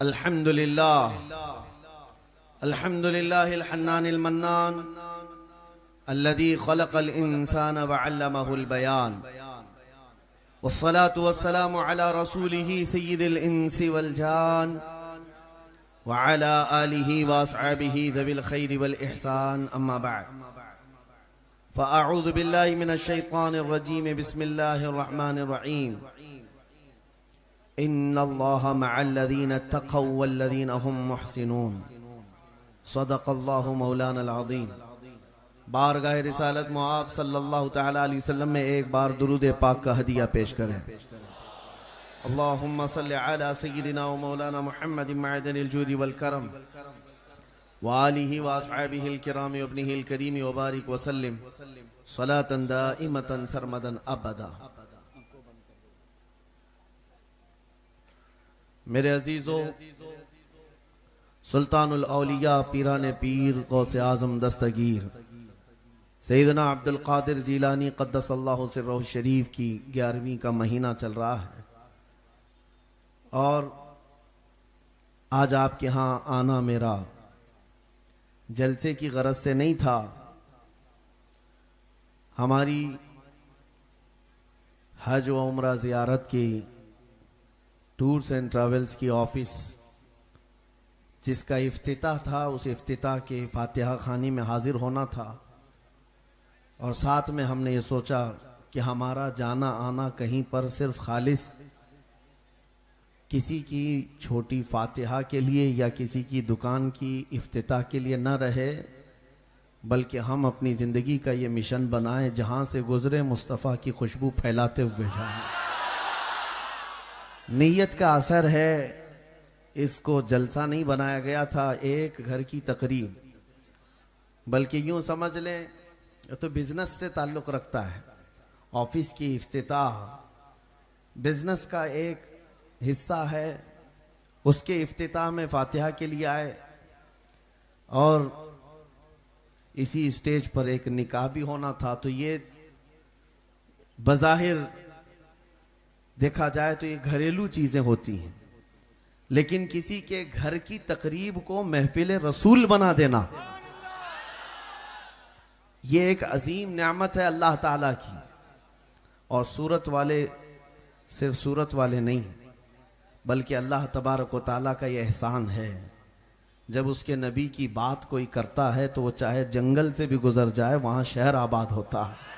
अल्हम्दुलिल्लाह अल्हम्दुलिल्लाहिल हन्नानिल मन्नान अल्लज़ी खलक़ल इंसाना व अल्लमहुल बयान वस्सलातु वस्सलामु अला रसूलिही सय्यिदिल इंसी वल जान व अला आलिही व अस्हाबिही ज़विल खैरि वल इहसान अम्मा बअद फ़अऊज़ु बिल्लाहि मिनश शैतानिर रजीम बिस्मिल्लाहिर रहमानिर रहीम इन्नल्लाहा मअल्लज़ीना तक़व वल्लज़ीना हुम मुहसिनून सदक़ल्लाहु मौलाना अज़ीम। बारगाह रिसालत मुआब सल्लल्लाहु तआला अलैहि वसल्लम में एक बार दुरूद पाक का हदिया पेश करें। अल्लाहुम्मा सल्लि अला सय्यिदिना व मौलाना मुहम्मदिन मअदनिल जूदि वल करम व आलिहि व अस्हाबिहिल किराम व इब्निहिल करीम व बारिक व सल्लिम सलातन दाइमतन सरमदन अबदा। मेरे अजीजों, सुल्तानुल औलिया पीराने पीर गौसे आजम दस्तगीर सैयदना अब्दुल कादिर जीलानी क़द्दसल्लाहु सिर्रहु शरीफ की 11वीं का महीना चल रहा है और आज आपके यहाँ आना मेरा जलसे की गरज से नहीं था। हमारी हज व उम्रा ज़ियारत की टूर्स एंड ट्रैवल्स की ऑफिस जिसका इफ्तिताह था, उस इफ्तिताह के फातिहा खानी में हाजिर होना था और साथ में हमने ये सोचा कि हमारा जाना आना कहीं पर सिर्फ खालिस किसी की छोटी फातिहा के लिए या किसी की दुकान की इफ्तिताह के लिए न रहे, बल्कि हम अपनी ज़िंदगी का ये मिशन बनाएं जहाँ से गुजरे मुस्तफ़ा की खुशबू फैलाते हुए जाएं। नीयत का असर है, इसको जलसा नहीं बनाया गया था एक घर की तकरीब, बल्कि यूं समझ लें तो बिजनेस से ताल्लुक़ रखता है। ऑफिस की इफ्तिताह बिजनेस का एक हिस्सा है, उसके इफ्तिताह में फातिहा के लिए आए और इसी स्टेज पर एक निकाह भी होना था। तो ये बज़ाहिर देखा जाए तो ये घरेलू चीजें होती हैं, लेकिन किसी के घर की तकरीब को महफिल रसूल बना देना ये एक अजीम नेमत है अल्लाह ताला की। और सूरत वाले सिर्फ सूरत वाले नहीं, बल्कि अल्लाह तबारक व ताला का ये एहसान है, जब उसके नबी की बात कोई करता है तो वो चाहे जंगल से भी गुजर जाए, वहां शहर आबाद होता है।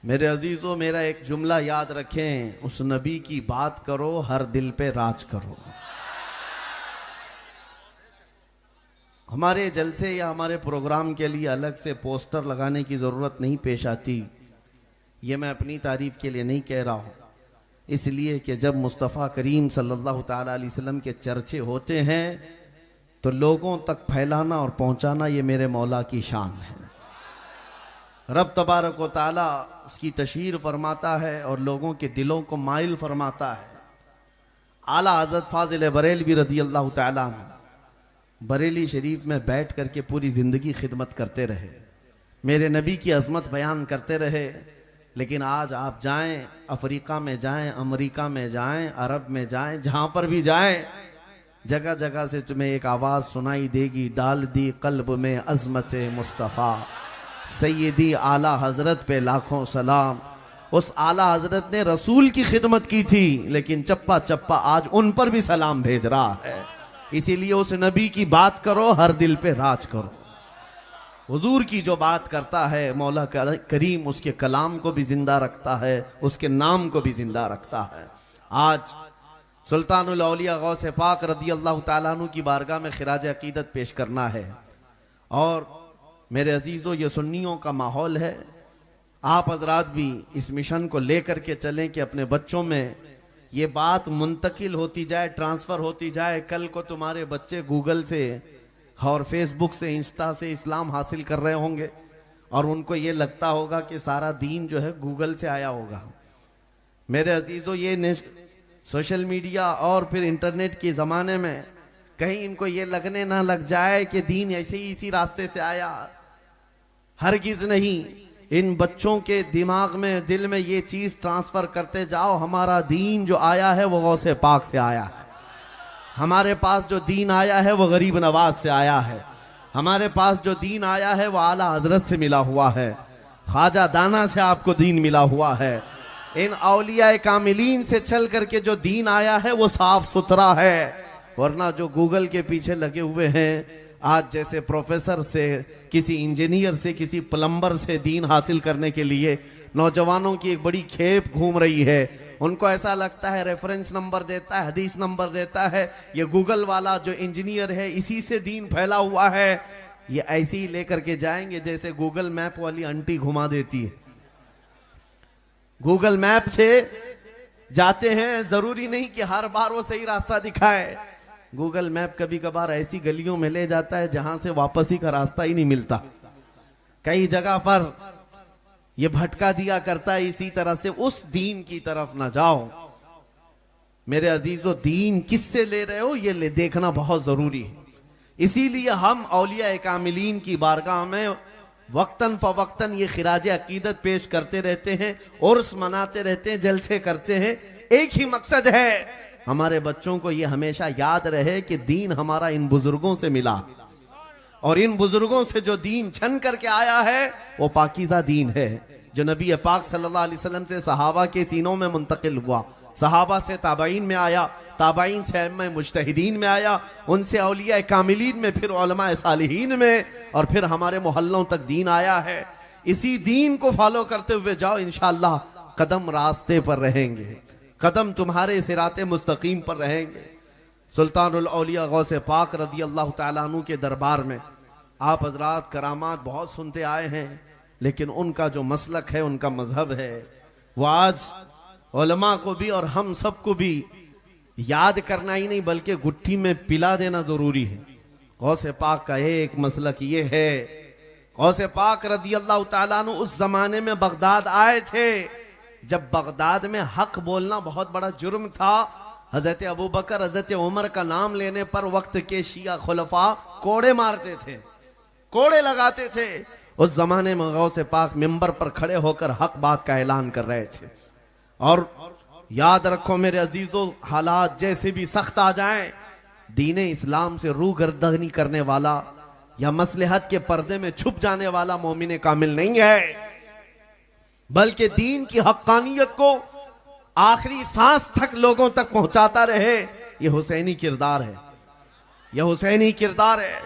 मेरे अजीजों, मेरा एक जुमला याद रखें, उस नबी की बात करो हर दिल पे राज करो। हमारे जलसे या हमारे प्रोग्राम के लिए अलग से पोस्टर लगाने की ज़रूरत नहीं पेश आती। ये मैं अपनी तारीफ के लिए नहीं कह रहा हूँ, इसलिए कि जब मुस्तफ़ा करीम सल्लल्लाहु ताला अलैहि वसल्लम के चर्चे होते हैं तो लोगों तक फैलाना और पहुँचाना ये मेरे मौला की शान है। रब तबारक व ताला उसकी तशहीर फरमाता है और लोगों के दिलों को माइल फरमाता है। आला हज़रत फाजिल बरेलवी रज़ी अल्लाह ताला अन्हु बरेली शरीफ में बैठ करके पूरी ज़िंदगी खिदमत करते रहे, मेरे नबी की अज़मत बयान करते रहे। लेकिन आज आप जाएं, अफ्रीका में जाएं, अमेरिका में जाएं, अरब में जाएं, जहाँ पर भी जाएं, जगह जगह से तुम्हें एक आवाज़ सुनाई देगी, डाल दी कल्ब में अज़मत मुस्तफ़ा सैयदी आला हजरत पे लाखों सलाम। उस आला हजरत ने रसूल की खिदमत की थी, लेकिन चप्पा चप्पा आज उन पर भी सलाम भेज रहा है। इसीलिए उस नबी की बात करो हर दिल पे राज करो। हुजूर की जो बात करता है मौला करीम उसके कलाम को भी जिंदा रखता है, उसके नाम को भी जिंदा रखता है। आज सुल्तानुल औलिया गौसे पाक रज़ी अल्लाह ताला अन्हु की बारगाह में खिराज अकीदत पेश करना है। और मेरे अजीजों, ये सुन्नियों का माहौल है, आप हजरात भी इस मिशन को लेकर के चलें कि अपने बच्चों में ये बात मुंतकिल होती जाए, ट्रांसफर होती जाए। कल को तुम्हारे बच्चे गूगल से और फेसबुक से, इंस्टा से इस्लाम हासिल कर रहे होंगे और उनको ये लगता होगा कि सारा दीन जो है गूगल से आया होगा। मेरे अजीजों, ये सोशल मीडिया और फिर इंटरनेट के ज़माने में कहीं इनको ये लगने ना लग जाए कि दीन ऐसे ही इसी रास्ते से आया। हरगिज नहीं। इन बच्चों के दिमाग में, दिल में ये चीज ट्रांसफर करते जाओ, हमारा दीन जो आया है वो गौसे पाक से आया है। हमारे पास जो दीन आया है वो गरीब नवाज से आया है। हमारे पास जो दीन आया है वो आला हजरत से मिला हुआ है। ख्वाजा दाना से आपको दीन मिला हुआ है। इन औलिया कामिलीन से चल करके जो दीन आया है वो साफ सुथरा है। वरना जो गूगल के पीछे लगे हुए हैं, आज जैसे प्रोफेसर से, किसी इंजीनियर से, किसी प्लम्बर से दीन हासिल करने के लिए नौजवानों की एक बड़ी खेप घूम रही है। उनको ऐसा लगता है रेफरेंस नंबर देता है, हदीस नंबर देता है, ये गूगल वाला जो इंजीनियर है इसी से दीन फैला हुआ है। ये ऐसे ही लेकर के जाएंगे जैसे गूगल मैप वाली आंटी घुमा देती है। गूगल मैप से जाते हैं, जरूरी नहीं कि हर बार वो सही रास्ता दिखाए। गूगल मैप कभी कभार ऐसी गलियों में ले जाता है जहां से वापसी का रास्ता ही नहीं मिलता। कई जगह पर यह भटका दिया करता है। इसी तरह से उस दीन की तरफ ना जाओ। मेरे अजीजों, दीन किससे ले रहे हो ये देखना बहुत जरूरी है। इसीलिए हम औलिया कामिलीन की बारगाह में वक्तन फवक्तन ये खिराज अकीदत पेश करते रहते हैं, उर्स मनाते रहते हैं, जलसे करते हैं। एक ही मकसद है, हमारे बच्चों को ये हमेशा याद रहे कि दीन हमारा इन बुजुर्गों से मिला, और इन बुजुर्गों से जो दीन छन करके आया है वो पाकीज़ा दीन है, जो नबी पाक सल्लल्लाहु अलैहि वसल्लम से सहाबा के सीनों में मुंतकिल हुआ, सहाबा से ताबाइन में आया, ताबाइन से अइम्मा मुज्तहिदीन में आया, उनसे औलिया कामिलीन में, फिर उलमा सालिहीन में, और फिर हमारे मोहल्लों तक दीन आया है। इसी दीन को फॉलो करते हुए जाओ, इंशाअल्लाह कदम रास्ते पर रहेंगे, कदम तुम्हारे सिराते मुस्तकीम पर रहेंगे। सुल्तानुल औलिया गौसे पाक रदी अल्लाह तआला अन्हु के दरबार में आप हजरात करामात बहुत सुनते आए हैं, लेकिन उनका जो मसलक है, उनका मजहब है, वो आज उलमा को भी और हम सबको भी याद करना ही नहीं बल्कि गुट्ठी में पिला देना जरूरी है। गौसे पाक का एक मसलक ये है, गौसे पाक रदी अल्लाह तआला अन्हु उस जमाने में बगदाद आए थे जब बगदाद में हक बोलना बहुत बड़ा जुर्म था। हजरत अबू बकर, हजरत उमर का नाम लेने पर वक्त के शिया खुलफा कोड़े मारते थे, कोड़े लगाते थे। उस जमाने में गौसे पाक मिंबर पर खड़े होकर हक बात का ऐलान कर रहे थे। और याद रखो मेरे अजीजों, हालात जैसे भी सख्त आ जाएं, दीन इस्लाम से रूगर्दनी करने वाला या मसलहत के पर्दे में छुप जाने वाला मोमिन कामिल नहीं है, बल्कि दीन की हक्कानियत को आखिरी सांस तक लोगों तक पहुंचाता रहे। यह हुसैनी किरदार है, यह हुसैनी किरदार है।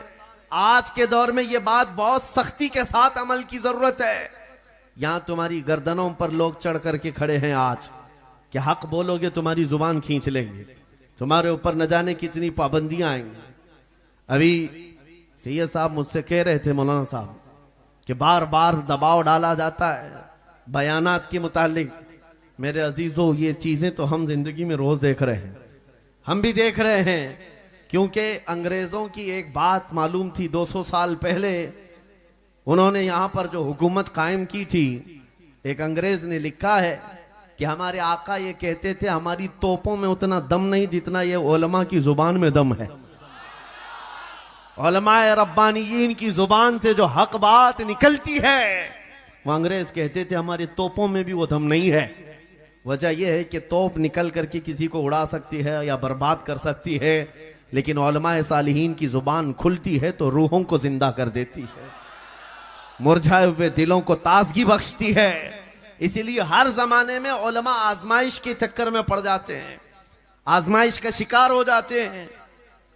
आज के दौर में यह बात बहुत सख्ती के साथ अमल की जरूरत है। यहां तुम्हारी गर्दनों पर लोग चढ़ करके खड़े हैं आज कि हक बोलोगे तुम्हारी जुबान खींच लेंगे, तुम्हारे ऊपर न जाने कितनी पाबंदियां आएंगी। अभी सैयद साहब मुझसे कह रहे थे, मौलाना साहब, कि बार बार दबाव डाला जाता है बयानात के मुतालिक। मेरे अजीजों, ये चीजें तो हम जिंदगी में रोज देख रहे हैं, हम भी देख रहे हैं, क्योंकि अंग्रेजों की एक बात मालूम थी 200 साल पहले। उन्होंने यहां पर जो हुकूमत कायम की थी, एक अंग्रेज ने लिखा है कि हमारे आका ये कहते थे, हमारी तोपों में उतना दम नहीं जितना ये उलमा की जुबान में दम है। उलमाए रब्बानीयीन की जुबान से जो हक बात निकलती है, वो अंग्रेज कहते थे हमारी तोपों में भी वो दम नहीं है। वजह यह है कि तोप निकल करके किसी को उड़ा सकती है या बर्बाद कर सकती है, लेकिन उलमाए सालिहीन की जुबान खुलती है तो रूहों को जिंदा कर देती है, मुरझाए हुए दिलों को ताजगी बख्शती है। इसीलिए हर जमाने में उलमा आजमाइश के चक्कर में पड़ जाते हैं, आजमाइश का शिकार हो जाते हैं।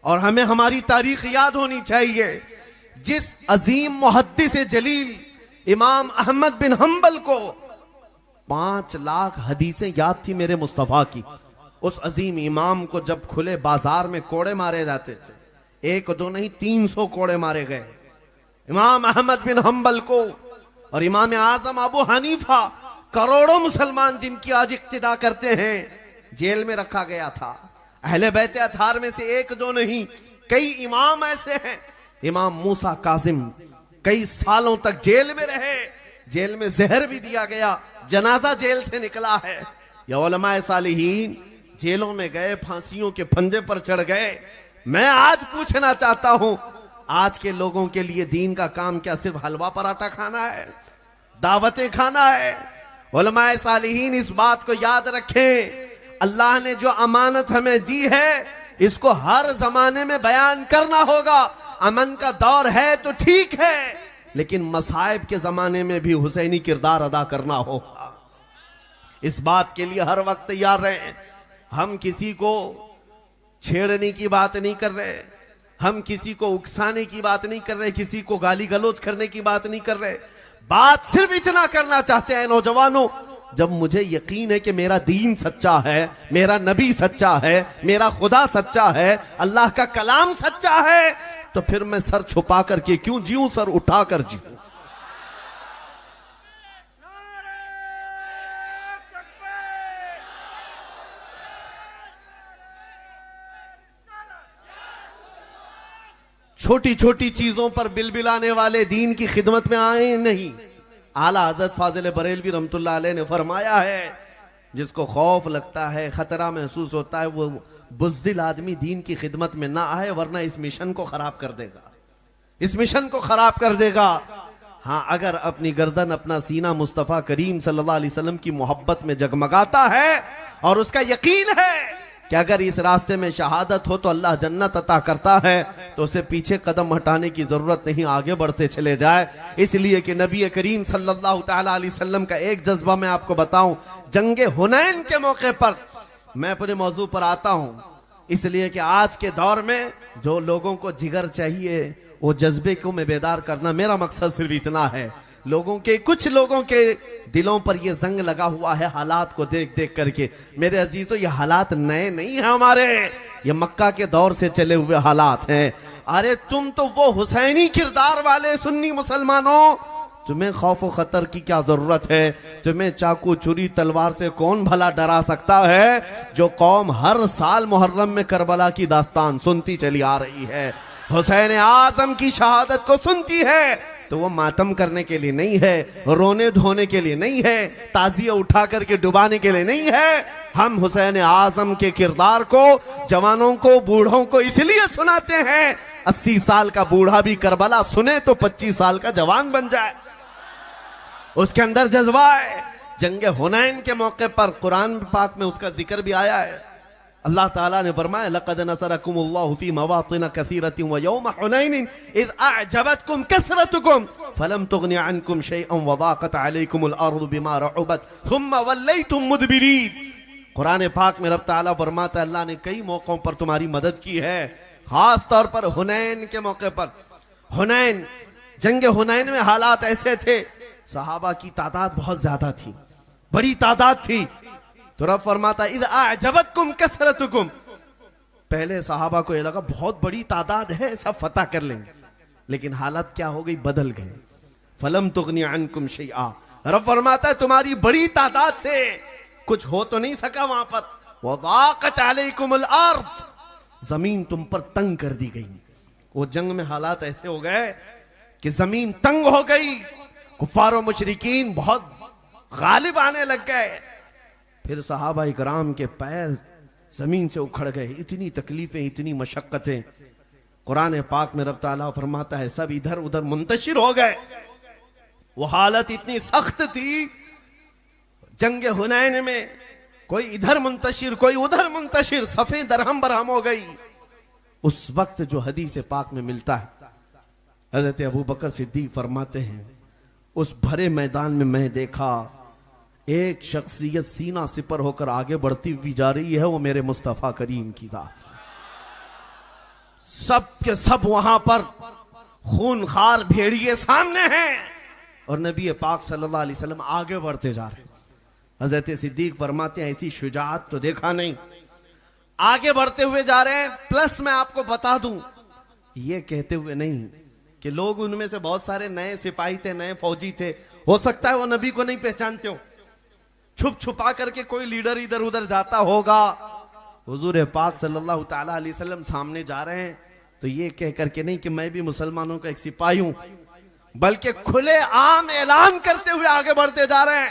और हमें हमारी तारीख याद होनी चाहिए। जिस अजीम मुहद्दिस जलील इमाम अहमद बिन हंबल को 5 लाख हदीसें याद थी मेरे मुस्तफा की, उस अजीम इमाम को जब खुले बाजार में कोड़े मारे जाते थे, एक दो नहीं 300 कोड़े मारे गए। इमाम अहमद बिन हंबल को और इमाम आजम अबू हनीफा, करोड़ों मुसलमान जिनकी आज इक्तिदा करते हैं, जेल में रखा गया था। अहले बैत अथार में से एक दो नहीं, कई इमाम ऐसे हैं। इमाम मूसा काजिम कई सालों तक जेल में रहे, जेल में जहर भी दिया गया, जनाजा जेल से निकला है। या उलमाए सालिहीन जेलों में गए, फांसियों के फंदे पर चढ़ गए, मैं आज पूछना चाहता हूं, आज के लोगों के लिए दीन का काम क्या सिर्फ हलवा पराठा खाना है, दावतें खाना है? उलमाए सालिहीन इस बात को याद रखें, अल्लाह ने जो अमानत हमें दी है इसको हर जमाने में बयान करना होगा। अमन का दौर है तो ठीक है, लेकिन मसाइब के जमाने में भी हुसैनी किरदार अदा करना होगा। इस बात के लिए हर वक्त तैयार रहें। हम किसी को छेड़ने की बात नहीं कर रहे, हम किसी को उकसाने की बात नहीं कर रहे, किसी को गाली गलौज करने की बात नहीं कर रहे। बात सिर्फ इतना करना चाहते हैं नौजवानों, जब मुझे यकीन है कि मेरा दीन सच्चा है, मेरा नबी सच्चा है, मेरा खुदा सच्चा है, अल्लाह का कलाम सच्चा है, तो फिर मैं सर छुपा करके क्यों जीऊं, सर उठा कर जीऊं। छोटी छोटी चीजों पर बिलबिलाने वाले दीन की खिदमत में आए नहीं। आला हजरत फाजिल बरेलवी रहमतुल्लाह अलैह ने फरमाया है, जिसको खौफ लगता है, खतरा महसूस होता है, वो बुज़दिल आदमी दीन की खिदमत में ना आए, वरना इस मिशन को खराब कर देगा, इस मिशन को खराब कर देगा। हाँ, अगर अपनी गर्दन, अपना सीना मुस्तफ़ा करीम सल्लल्लाहु अलैहि वसल्लम की मोहब्बत में जगमगाता है और उसका यकीन है कि अगर इस रास्ते में शहादत हो तो अल्लाह जन्नत अता करता है, तो उसे पीछे कदम हटाने की जरूरत नहीं, आगे बढ़ते चले जाए। इसलिए कि नबी करीम सल्लल्लाहु तआला अलैहि वसल्लम का एक जज्बा मैं आपको बताऊं, जंगे हुनैन के मौके पर मैं अपने मौजू पर आता हूं, इसलिए कि आज के दौर में जो लोगों को जिगर चाहिए, वो जज्बे को मैं बेदार करना, मेरा मकसद सिर्फ इतना है। लोगों के, कुछ लोगों के दिलों पर यह जंग लगा हुआ है हालात को देख देख करके। मेरे अजीजों, ये हालात नए नहीं है हमारे, ये मक्का के दौर से चले हुए हालात हैं। अरे तुम तो वो हुसैनी किरदार वाले सुन्नी मुसलमानों, तुम्हें खौफ खतर की क्या जरूरत है? तुम्हें चाकू छुरी तलवार से कौन भला डरा सकता है? जो कौम हर साल मुहर्रम में करबला की दास्तान सुनती चली आ रही है, हुसैन आजम की शहादत को सुनती है, तो वो मातम करने के लिए नहीं है, रोने धोने के लिए नहीं है, ताजिया उठा करके डुबाने के लिए नहीं है। हम हुसैन आजम के किरदार को जवानों को, बूढ़ों को इसलिए सुनाते हैं, 80 साल का बूढ़ा भी करबला सुने तो 25 साल का जवान बन जाए, उसके अंदर जज्बा है। जंगे हुनैन के मौके पर कुरान पाक में उसका जिक्र भी आया है। अल्लाह ताला ने फरमाया, लक़द नसरकुमुल्लाहु फी मवातिन कसीरतिन व यौम हुनैन इज़ अअजबतकुम कसरतुकुम फलम तुगनि अन्कुम शैअन व ज़ाक़त अलैकुमुल अर्दु बिमा रहुबत थुम्मा वल्लैतुम मुदबिरीन। कुरान पाक में रब ताला फरमाता है, अल्लाह ने कई मौकों पर तुम्हारी मदद की है, खास तौर पर हुनैन के मौके पर। हुनैन, जंग हुनैन में हालात ऐसे थे, सहाबा की तादाद बहुत ज्यादा थी, बड़ी तादाद थी, तो रब फरमाता इज़ अअजबतकुम कसरतुकुम। पहले सहाबा को ये लगा बहुत बड़ी तादाद है, सब फतह कर लेंगे, लेकिन हालत क्या हो गई, बदल गए। फलम तुगनी अन्कुम शैआ, रब फरमाता है तुम्हारी बड़ी तादाद से कुछ हो तो नहीं सका वहां पर। वज़ाक़त अलैकुमुल अर्द, जमीन तुम पर तंग कर दी गई। वो जंग में हालात ऐसे हो गए कि जमीन तंग हो गई, कुफ्फार और मुशरिकीन बहुत गालिब आने लग गए। फिर सहाबा इकराम के पैर जमीन से उखड़ गए, इतनी तकलीफें, इतनी मशक्कतें। कुरान पाक में रब ताला फरमाता है सब इधर उधर मुंतशिर हो गए। वो हालत इतनी सख्त थी जंग हुनैन में, कोई इधर मुंतशिर, कोई उधर मुंतशिर, सफे दरहम बरहम हो गई। उस वक्त जो हदीस पाक में मिलता है, हजरत अबू बकर सिद्दीक फरमाते हैं, उस भरे मैदान में मैं देखा एक शख्सियत सीना सिपर होकर आगे बढ़ती हुई जा रही है, वो मेरे मुस्तफा करीम की जात। सब के सब वहां पर खूनखार भेड़िए सामने हैं और नबी पाक सल्लल्लाहु अलैहि वसल्लम आगे बढ़ते जा रहे हैं। हजरत सिद्दीक फरमाते हैं ऐसी शुजाअत तो देखा नहीं, आगे बढ़ते हुए जा रहे हैं। प्लस मैं आपको बता दूं, ये कहते हुए नहीं कि लोग उनमें से बहुत सारे नए सिपाही थे, नए फौजी थे, हो सकता है वो नबी को नहीं पहचानते हो, छुप छुपा करके कोई लीडर इधर उधर जाता होगा। हुजूर पाक सल्लल्लाहु तआला अलैहि वसल्लम सामने जा रहे हैं तो ये कह करके नहीं कि मैं भी मुसलमानों का एक सिपाही हूं, बल्कि खुले आम ऐलान करते हुए आगे बढ़ते जा रहे हैं।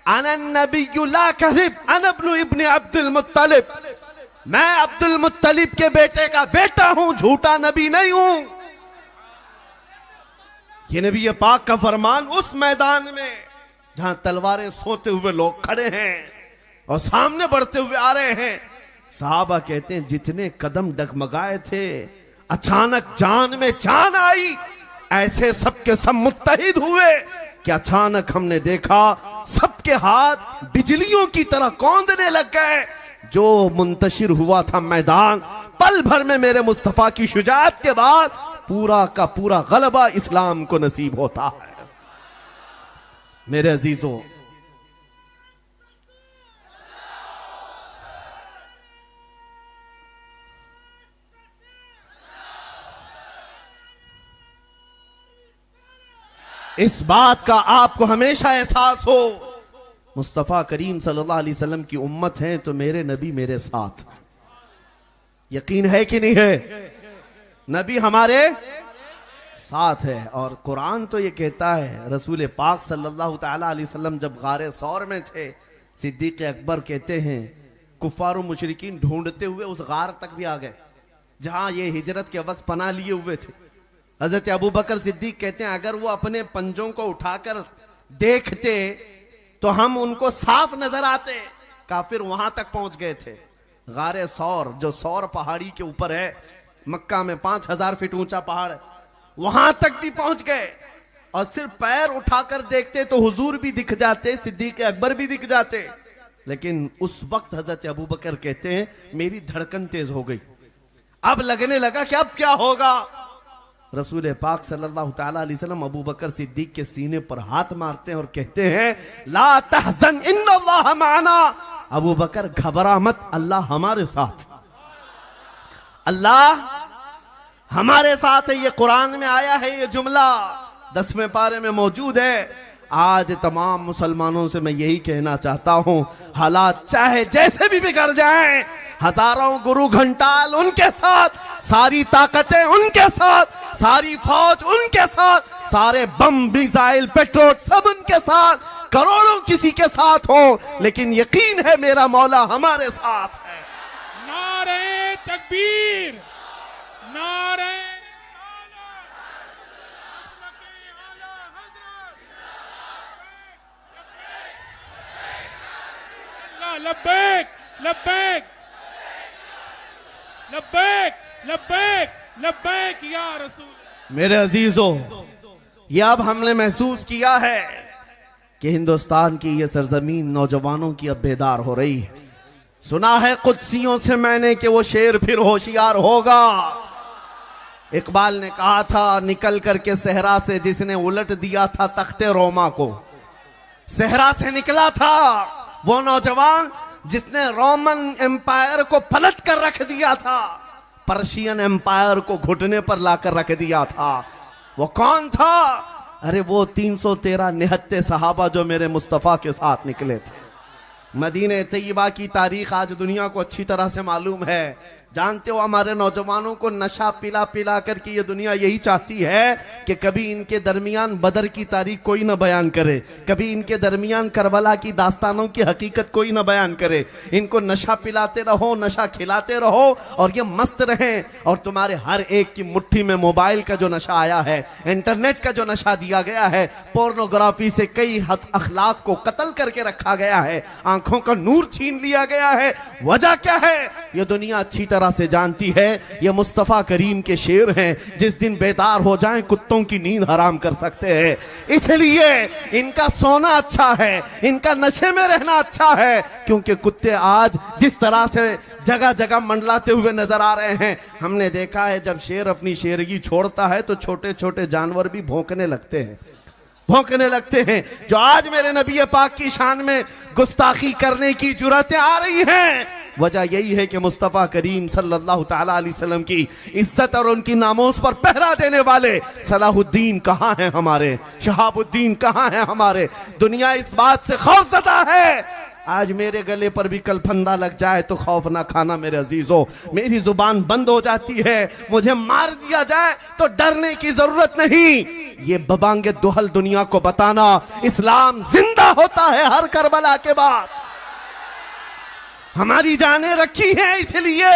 अना नबिय्यु ला कज़िब, अना इब्नु अब्दुल मुत्तलिब, मैं अब्दुल मुत्तलिब के बेटे का बेटा हूं, झूठा नबी नहीं हूं। ये नबी पाक का फरमान उस मैदान में जहां तलवारें सोते हुए लोग खड़े हैं और सामने बढ़ते हुए आ रहे हैं। साहबा कहते हैं जितने कदम डगमगाए थे, अचानक जान में जान आई। ऐसे सबके सब मुत्तहिद हुए कि अचानक हमने देखा सबके हाथ बिजलियों की तरह कौंधने लग गए। जो मुंतशिर हुआ था मैदान, पल भर में मेरे मुस्तफा की शुजाअत के बाद पूरा का पूरा गलबा इस्लाम को नसीब होता है। मेरे अजीजों, इस बात का आपको हमेशा एहसास हो, मुस्तफा करीम सल्लल्लाहु अलैहि वसल्लम की उम्मत है तो मेरे नबी मेरे साथ। यकीन है कि नहीं है? नबी हमारे साथ है। और कुरान तो ये कहता है, रसूल पाक सल्लल्लाहु ताला अलैहि वसल्लम जब गारे सौर में थे, सिद्दीक अकबर कहते हैं कुफ्फार और मुशरिकीन ढूंढते हुए उस गार तक भी आ गए जहां ये हिजरत के वक्त पनाह लिए हुए थे। हजरत अबू बकर सिद्दीक कहते हैं अगर वो अपने पंजों को उठाकर देखते तो हम उनको साफ नजर आते। काफिर वहां तक पहुंच गए थे। गारे सौर, जो सौर पहाड़ी के ऊपर है, मक्का में 5000 फीट ऊंचा पहाड़ है, वहां तक भी पहुंच गए। और सिर्फ पैर उठाकर देखते तो हुजूर भी दिख जाते, सिद्दीक अकबर भी दिख जाते। लेकिन उस वक्त हजरत अबू बकर कहते हैं मेरी धड़कन तेज हो गई। अब लगने लगा कि अब क्या होगा। रसूल पाक सल्लल्लाहु ताला अलैहि वसल्लम अबू बकर सिद्दीक के सीने पर हाथ मारते हैं और कहते हैं ला तहज़न इन्नल्लाह माना। अबू बकर घबरा मत, अल्लाह हमारे साथ, अल्लाह हमारे साथ है। ये कुरान में आया है, ये जुमला 10वें पारे में मौजूद है। आज तमाम मुसलमानों से मैं यही कहना चाहता हूं, हालात चाहे जैसे भी बिगड़ जाएं, हजारों गुरु घंटाल उनके साथ, सारी ताकतें उनके साथ, सारी फौज उनके साथ, सारे बम मिसाइल पेट्रोल सब उनके साथ, करोड़ों किसी के साथ हो, लेकिन यकीन है मेरा मौला हमारे साथ है। नारे तकबीर, नारे लब्बैक लब्बैक लब्बैक लब्बैक लब्बैक या रसूल। मेरे अजीजों, ये अब हमने महसूस किया है कि हिंदुस्तान की ये सरजमीन नौजवानों की अब बेदार हो रही है। सुना है कुदसियों से मैंने कि वो शेर फिर होशियार होगा। इकबाल ने कहा था निकल करके सहरा से जिसने उलट दिया था तख्ते रोमा को। सहरा से निकला था वो नौजवान जिसने रोमन एम्पायर को पलट कर रख दिया था, पर्शियन एम्पायर को घुटने पर लाकर रख दिया था। वो कौन था? अरे वो 313 निहत्ते सहाबा जो मेरे मुस्तफा के साथ निकले थे। मदीने तैयबा की तारीख आज दुनिया को अच्छी तरह से मालूम है। जानते हो हमारे नौजवानों को नशा पिला पिला करके ये दुनिया यही चाहती है कि कभी इनके दरमियान बदर की तारीख कोई ना बयान करे, कभी इनके दरमियान करबला की दास्तानों की हकीकत कोई ना बयान करे। इनको नशा पिलाते रहो, नशा खिलाते रहो और ये मस्त रहें। और तुम्हारे हर एक की मुट्ठी में मोबाइल का जो नशा आया है, इंटरनेट का जो नशा दिया गया है, पोर्नोग्राफी से कई अखलाक को कत्ल करके रखा गया है, आंखों का नूर छीन लिया गया है। वजह क्या है? ये दुनिया अच्छी तरह से जानती है ये मुस्तफा करीम के शेर हैं, जिस दिन बेदार हो जाएं कुत्तों की नींद हराम कर सकते हैं। इसलिए इनका सोना अच्छा है, इनका नशे में रहना अच्छा है, क्योंकि कुत्ते आज जिस तरह से जगह जगह मंडलाते हुए नजर आ रहे हैं। हमने देखा है जब शेर अपनी शेरगी छोड़ता है तो छोटे छोटे जानवर भी भौंकने लगते हैं, भौंकने लगते हैं। जो आज मेरे नबी पाक की शान में गुस्ताखी करने की जुर्रतें आ रही हैं, वजह यही है कि मुस्तफ़ा करीम सल्लल्लाहु ताला अलैहि वसल्लम की इज्जत और उनकी नामोस पर पहरा देने वाले सलाहुद्दीन कहाँ हैं हमारे, शहाबुद्दीन कहाँ हैं हमारे। दुनिया इस बात से खौफज़दा है। आज मेरे गले पर भी कल फंदा लग जाए तो खौफ ना खाना मेरे अजीजों। मेरी जुबान बंद हो जाती है, मुझे मार दिया जाए तो डरने की जरूरत नहीं। ये बबांगे दुहल दुनिया को बताना, इस्लाम जिंदा होता है हर करबला के बाद। हमारी जानें रखी हैं इसलिए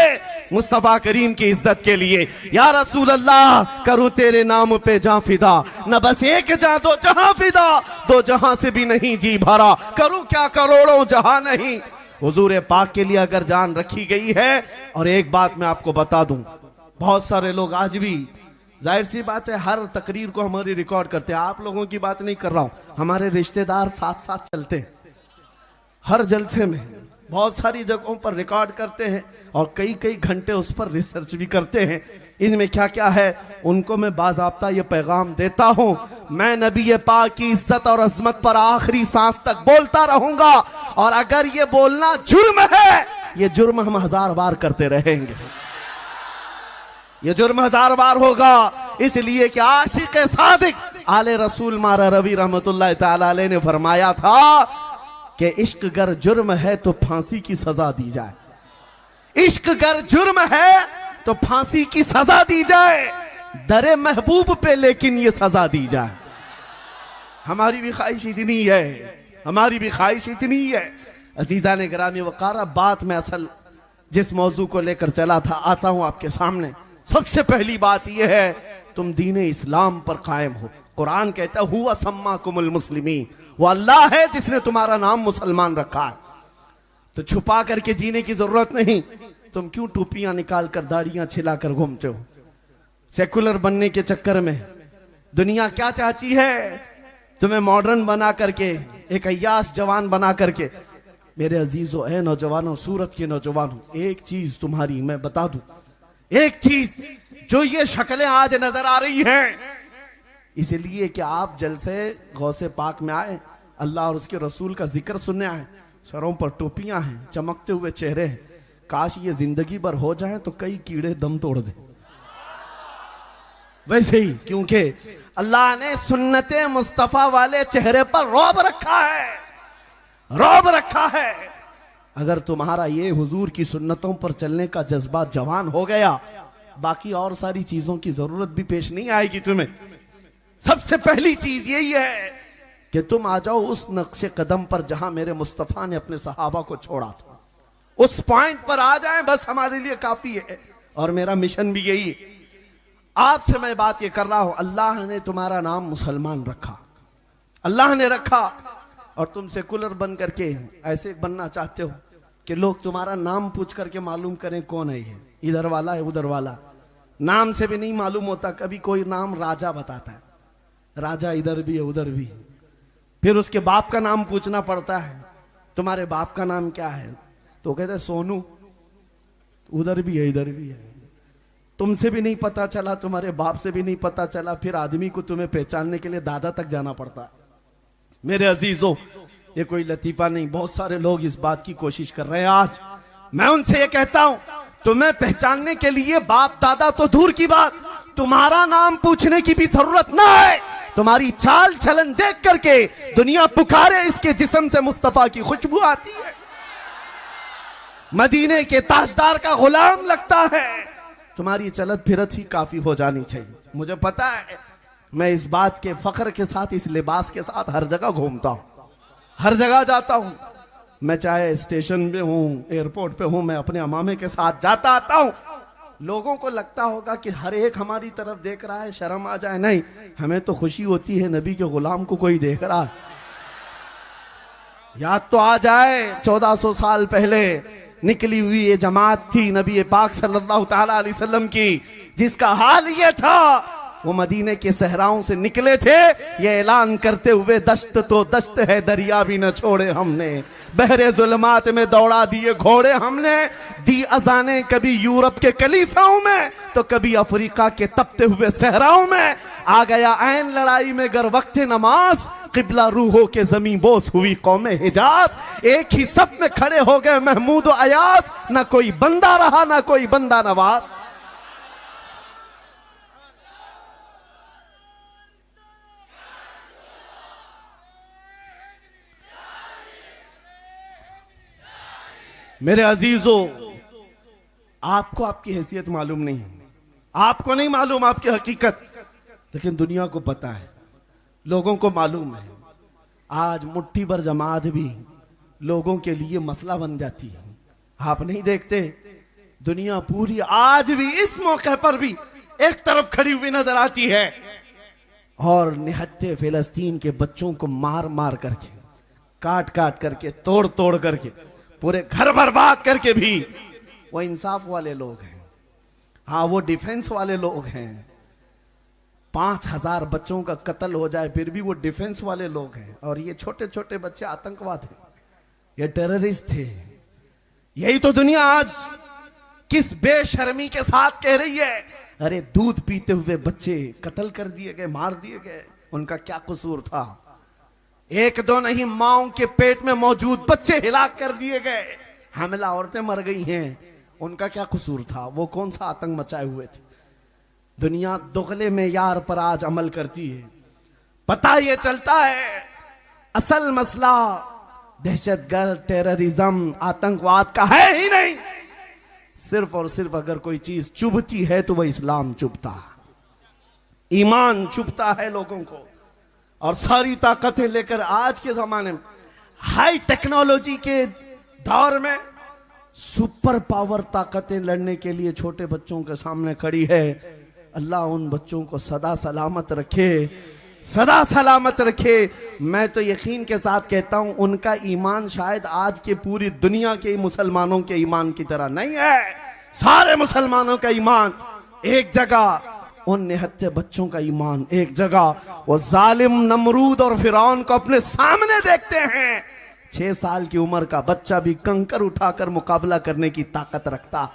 मुस्तफा करीम की इज्जत के लिए। या रसूल अल्लाह करूं तेरे नाम पे जां फिदा, न बस एक जां दो जहां फिदा, दो जहां से भी नहीं जी भरा, करूं क्या करोड़ों जहां नहीं। हुजूर पाक के लिए अगर जान रखी गई है। और एक बात मैं आपको बता दूं, बहुत सारे लोग आज भी, जाहिर सी बात है, हर तकरीर को हमारी रिकॉर्ड करते हैं। आप लोगों की बात नहीं कर रहा हूं, हमारे रिश्तेदार साथ साथ चलते हैं, हर जलसे में बहुत सारी जगहों पर रिकॉर्ड करते हैं और कई कई घंटे उस पर रिसर्च भी करते हैं, इनमें क्या क्या है। उनको मैं बाज़ाब्ता ये पैगाम देता हूं, मैं नबी पाक की इज्जत और अजमत पर आखिरी सांस तक बोलता रहूंगा, और अगर ये बोलना जुर्म है, ये जुर्म हम 1000 बार करते रहेंगे, ये जुर्म 1000 बार होगा। इसलिए कि आशिक सादिक आले रसूल मारा रवि रहमतुल्लाह ताला अलैह ने फरमाया था कि इश्क गर जुर्म है तो फांसी की सजा दी जाए, इश्क गर जुर्म है तो फांसी की सजा दी जाए, दरे महबूब पे लेकिन ये सजा दी जाए। हमारी भी ख्वाहिश इतनी है, हमारी भी ख्वाहिश इतनी है। अजीजा ने गिरामी वकारा, बात में असल जिस मौजू को लेकर चला था, आता हूं आपके सामने। सबसे पहली बात यह है, तुम दीन इस्लाम पर कायम हो। कुरान कहता है हुवा सम्माकुमुल मुस्लिमीन, वो अल्लाह है जिसने तुम्हारा नाम मुसलमान रखा है। तो छुपा करके जीने की जरूरत नहीं। तुम क्यों टोपियां निकाल कर दाढ़ियां छिलाकर घूमते हो सेकुलर बनने के चक्कर में? दुनिया क्या चाहती है? तुम्हें मॉडर्न बना करके, एक अय्याश जवान बना करके। मेरे अजीजों, ए नौजवानों, सूरत के नौजवानों, एक चीज तुम्हारी मैं बता दूं, एक चीज, जो ये शक्लें आज नजर आ रही हैं, इसलिए कि आप जलसे गौसे पाक में आए, अल्लाह और उसके रसूल का जिक्र सुनने आए, सरों पर टोपियां हैं, चमकते हुए चेहरे हैं। काश ये जिंदगी भर हो जाए तो कई कीड़े दम तोड़ दे। वैसे ही, क्योंकि अल्लाह ने सुन्नते मुस्तफा वाले चेहरे पर रौब रखा है, रौब रखा है। अगर तुम्हारा ये हुजूर की सुन्नतों पर चलने का जज्बा जवान हो गया, बाकी और सारी चीजों की जरूरत भी पेश नहीं आएगी तुम्हें। सबसे पहली चीज यही है कि तुम आ जाओ उस नक्शे कदम पर जहां मेरे मुस्तफा ने अपने सहाबा को छोड़ा था, उस पॉइंट पर आ जाएं, बस हमारे लिए काफी है। और मेरा मिशन भी यही है। आपसे मैं बात ये कर रहा हूं, अल्लाह ने तुम्हारा नाम मुसलमान रखा, अल्लाह ने रखा, और तुम सेकुलर बन करके ऐसे बनना चाहते हो कि लोग तुम्हारा नाम पूछ करके मालूम करें कौन है ये, इधर वाला है उधर वाला। नाम से भी नहीं मालूम होता। कभी कोई नाम राजा बताता है, राजा इधर भी है उधर भी है, फिर उसके बाप का नाम पूछना पड़ता है, तुम्हारे बाप का नाम क्या है? तो कहते हैं सोनू, उधर भी है इधर भी है। तुमसे भी नहीं पता चला, तुम्हारे बाप से भी नहीं पता चला, फिर आदमी को तुम्हें पहचानने के लिए दादा तक जाना पड़ता है। मेरे अजीजों, ये कोई लतीफा नहीं, बहुत सारे लोग इस बात की कोशिश कर रहे हैं आज। मैं उनसे ये कहता हूं, तुम्हें पहचानने के लिए बाप दादा तो दूर की बात, तुम्हारा नाम पूछने की भी जरूरत ना है। तुम्हारी चाल चलन देख करके दुनिया पुकारे, इसके जिस्म से मुस्तफा की खुशबू आती है, मदीने के ताजदार का गुलाम लगता है। तुम्हारी चलत फिरत ही काफी हो जानी चाहिए। मुझे पता है, मैं इस बात के फख्र के साथ, इस लिबास के साथ हर जगह घूमता हूं, हर जगह जाता हूं। मैं चाहे स्टेशन पे हूं, एयरपोर्ट पे हूं, मैं अपने अमामे के साथ जाता आता हूं। लोगों को लगता होगा कि हर एक हमारी तरफ देख रहा है, शर्म आ जाए। नहीं, हमें तो खुशी होती है नबी के गुलाम को कोई देख रहा है। याद तो आ जाए 1400 साल पहले निकली हुई ये जमात थी नबी पाक सल्लल्लाहु ताला अलैहि वसल्लम की, जिसका हाल ये था, वो मदीने के सहराओं से निकले थे ये ऐलान करते हुए, दश्त तो दश्त है दरिया भी न छोड़े हमने, बहरे जुल्मात में दौड़ा दिए घोड़े हमने, दी अजाने कभी यूरोप के कलीसाओं में तो कभी अफ्रीका के तपते हुए सहराओं में। आ गया ऐन लड़ाई में गर वक्त नमाज, किबला रूहों के जमीन बोस हुई कौमे हिजाज। एक ही सब में खड़े हो गए महमूद व अयाज, ना कोई बंदा रहा ना कोई बंदा नवाज। मेरे अजीजों, आपको आपकी हैसियत मालूम नहीं है, आपको नहीं मालूम आपकी हकीकत, लेकिन दुनिया को पता है, लोगों को मालूम है। आज मुट्ठी भर जमात भी लोगों के लिए मसला बन जाती है। आप नहीं देखते दुनिया पूरी आज भी इस मौके पर भी एक तरफ खड़ी हुई नजर आती है और निहत्थे फिलिस्तीन के बच्चों को मार मार करके, काट काट करके, तोड़ तोड़ करके, पूरे घर बर्बाद करके भी वो इंसाफ वाले लोग हैं। हाँ, वो डिफेंस वाले लोग हैं। 5000 बच्चों का कत्ल हो जाए फिर भी वो डिफेंस वाले लोग हैं। और ये छोटे छोटे बच्चे आतंकवाद हैं, ये टेररिस्ट थे। यही तो दुनिया आज किस बेशर्मी के साथ कह रही है, अरे दूध पीते हुए बच्चे कत्ल कर दिए गए, मार दिए गए, उनका क्या कसूर था? एक दो नहीं, माओ के पेट में मौजूद बच्चे हिलाक कर दिए गए, हमला औरतें मर गई हैं, उनका क्या कसूर था? वो कौन सा आतंक मचाए हुए थे? दुनिया दुगले में यार पर आज अमल करती है। पता ये चलता है असल मसला दहशतगर्द, टेररिज्म, आतंकवाद का है ही नहीं। सिर्फ और सिर्फ अगर कोई चीज चुभती है तो वह इस्लाम चुभता है, ईमान चुभता है लोगों को। और सारी ताकतें लेकर आज के जमाने में, हाई टेक्नोलॉजी के दौर में, सुपर पावर ताकतें लड़ने के लिए छोटे बच्चों के सामने खड़ी है। अल्लाह उन बच्चों को सदा सलामत रखे, सदा सलामत रखे। मैं तो यकीन के साथ कहता हूं उनका ईमान शायद आज के पूरी दुनिया के मुसलमानों के ईमान की तरह नहीं है। सारे मुसलमानों का ईमान एक जगह, उन निहत्थे बच्चों का ईमान एक जगह। वो जालिम नमरूद और फिरौन को अपने सामने देखते हैं। 6 साल की उम्र का बच्चा भी कंकर उठाकर मुकाबला करने की ताकत रखता।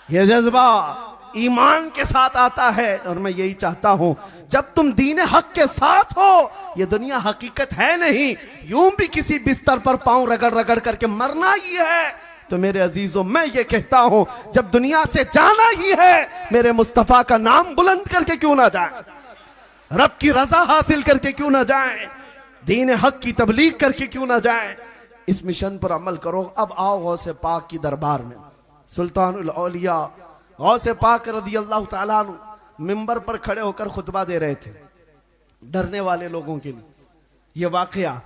यह जज्बा ईमान के साथ आता है। और मैं यही चाहता हूं जब तुम दीन हक के साथ हो, ये दुनिया हकीकत है नहीं, यूं भी किसी बिस्तर पर पांव रगड़ रगड़ करके मरना ही है। तो मेरे अजीजों, मैं ये कहता हूं जब दुनिया से जाना ही है, मेरे मुस्तफा का नाम बुलंद करके क्यों ना जाए, रब की रजा हासिल करके क्यों ना जाए, दीन हक की तबलीग करके क्यों ना जाए। इस मिशन पर अमल करो। अब आओ गौसे पाक की दरबार में। सुल्तानुल औलिया गौसे पाक रज़ी अल्लाह ताला अन्हु मिंबर पर खड़े होकर खुतबा दे रहे थे डरने वाले लोगों के लिए। ये वाकया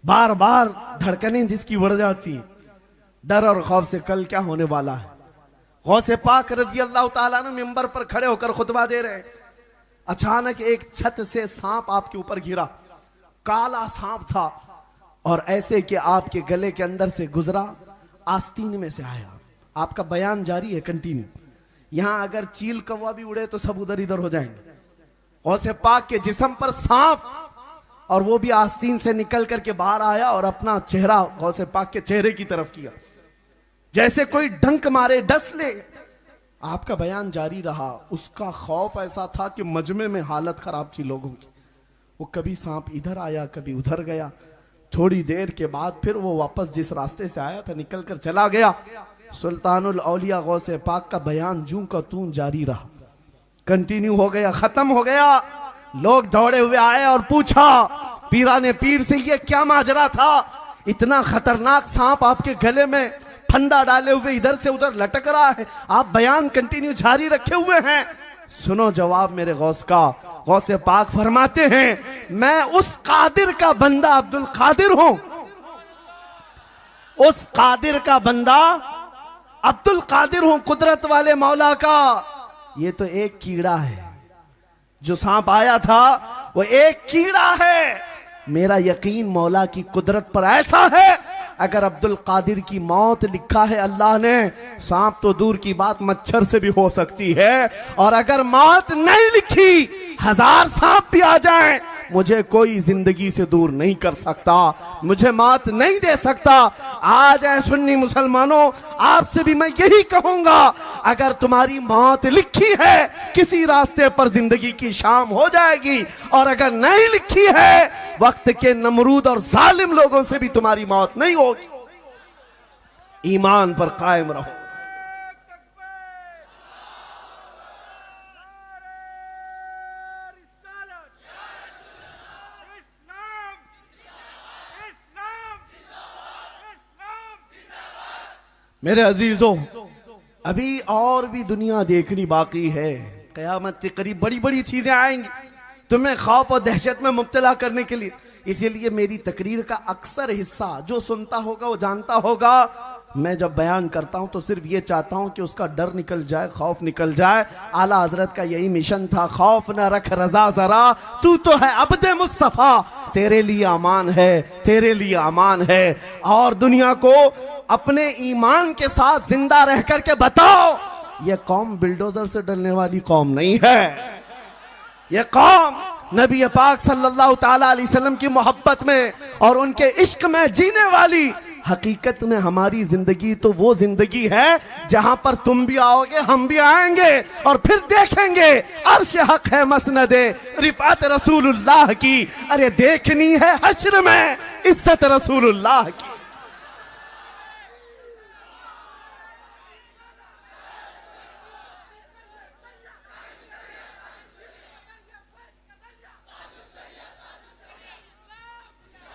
बार बार धड़कनें जिसकी बढ़ जाती, डर और खौफ से कल क्या होने वाला है। गौसे पाक रज़ी अल्लाह ताला अन्हु मिंबर पर खड़े होकर खुतबा दे रहे। अचानक एक छत से सांप आपके ऊपर गिरा, काला सांप था और ऐसे कि आपके गले के अंदर से गुजरा, आस्तीन में से आया। आपका बयान जारी है कंटिन्यू। यहां अगर चील कौवा भी उड़े तो सब उधर इधर हो जाएंगे। गौसे पाक के जिस्म पर सांप, और वो भी आस्तीन से निकल करके बाहर आया और अपना चेहरा गौसे पाक के चेहरे की तरफ किया, जैसे कोई डंक मारे, डस ले। आपका बयान जारी रहा। उसका खौफ ऐसा था कि मजमे में हालत खराब थी लोगों की। वो कभी सांप इधर आया, कभी उधर गया। थोड़ी देर के बाद फिर वो वापस जिस रास्ते से आया था निकल कर चला गया। सुल्तानुल औलिया गौसे पाक का बयान जूं का तूं जारी रहा, कंटिन्यू हो गया, खत्म हो गया। लोग दौड़े हुए आए और पूछा पीराने पीर से, ये क्या माजरा था? इतना खतरनाक सांप आपके गले में फंदा डाले हुए इधर से उधर लटक रहा है, आप बयान कंटिन्यू जारी रखे हुए हैं। सुनो जवाब मेरे गौस का। गौसे पाक फरमाते हैं, मैं उस कादिर का बंदा अब्दुल कादिर हूं, उस कादिर का बंदा अब्दुल कादिर हूं, कुदरत वाले मौला का। ये तो एक कीड़ा है, जो सांप आया था वो एक कीड़ा है। मेरा यकीन मौला की कुदरत पर ऐसा है, अगर अब्दुल कादिर की मौत लिखा है अल्लाह ने, सांप तो दूर की बात मच्छर से भी हो सकती है। और अगर मौत नहीं लिखी, 1000 सांप भी आ जाएं, मुझे कोई जिंदगी से दूर नहीं कर सकता, मुझे मौत नहीं दे सकता। आज ऐ सुन्नी मुसलमानों, आपसे भी मैं यही कहूंगा, अगर तुम्हारी मौत लिखी है, किसी रास्ते पर जिंदगी की शाम हो जाएगी। और अगर नहीं लिखी है, वक्त के नमरूद और जालिम लोगों से भी तुम्हारी मौत नहीं होगी। ईमान पर कायम रहो। मेरे अजीजों, अभी और भी दुनिया देखनी बाकी है। कयामत के करीब बड़ी बड़ी चीजें आएंगी। तुम्हें खौफ और दहशत में मुब्तला करने के लिए। इसीलिए मेरी तकरीर का अक्सर हिस्सा जो सुनता होगा वो जानता होगा, मैं जब बयान करता हूं तो सिर्फ ये चाहता हूं कि उसका डर निकल जाए, खौफ निकल जाए। आला हजरत का यही मिशन था, खौफ न रख रजा जरा, तू तो है अब्दे मुस्तफा, तेरे लिए अमान है, तेरे लिए अमान है। और दुनिया को अपने ईमान के साथ जिंदा रह करके बताओ, ये कौम बिल्डोजर से डरने वाली कौम नहीं है। ये कौम नबी पाक सल्लल्लाहु ताला अलैहि वसल्लम की मोहब्बत में और उनके इश्क में जीने वाली। हकीकत में हमारी जिंदगी तो वो जिंदगी है जहां पर तुम भी आओगे, हम भी आएंगे और फिर देखेंगे अर्श हक है मसनदे रिफात रसूलुल्लाह की। अरे देखनी है हश्र में इज्जत रसूलुल्लाह की।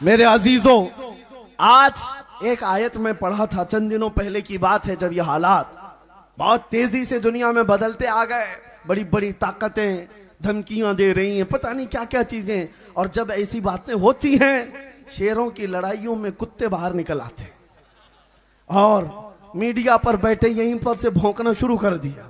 मेरे अजीजों, आज एक आयत में पढ़ा था, चंद दिनों पहले की बात है, जब ये हालात बहुत तेजी से दुनिया में बदलते आ गए, बड़ी बड़ी ताकतें धमकियां दे रही हैं, पता नहीं क्या क्या चीजें। और जब ऐसी बातें होती हैं, शेरों की लड़ाइयों में कुत्ते बाहर निकल आते और मीडिया पर बैठे यहीं पर से भौंकना शुरू कर दिया,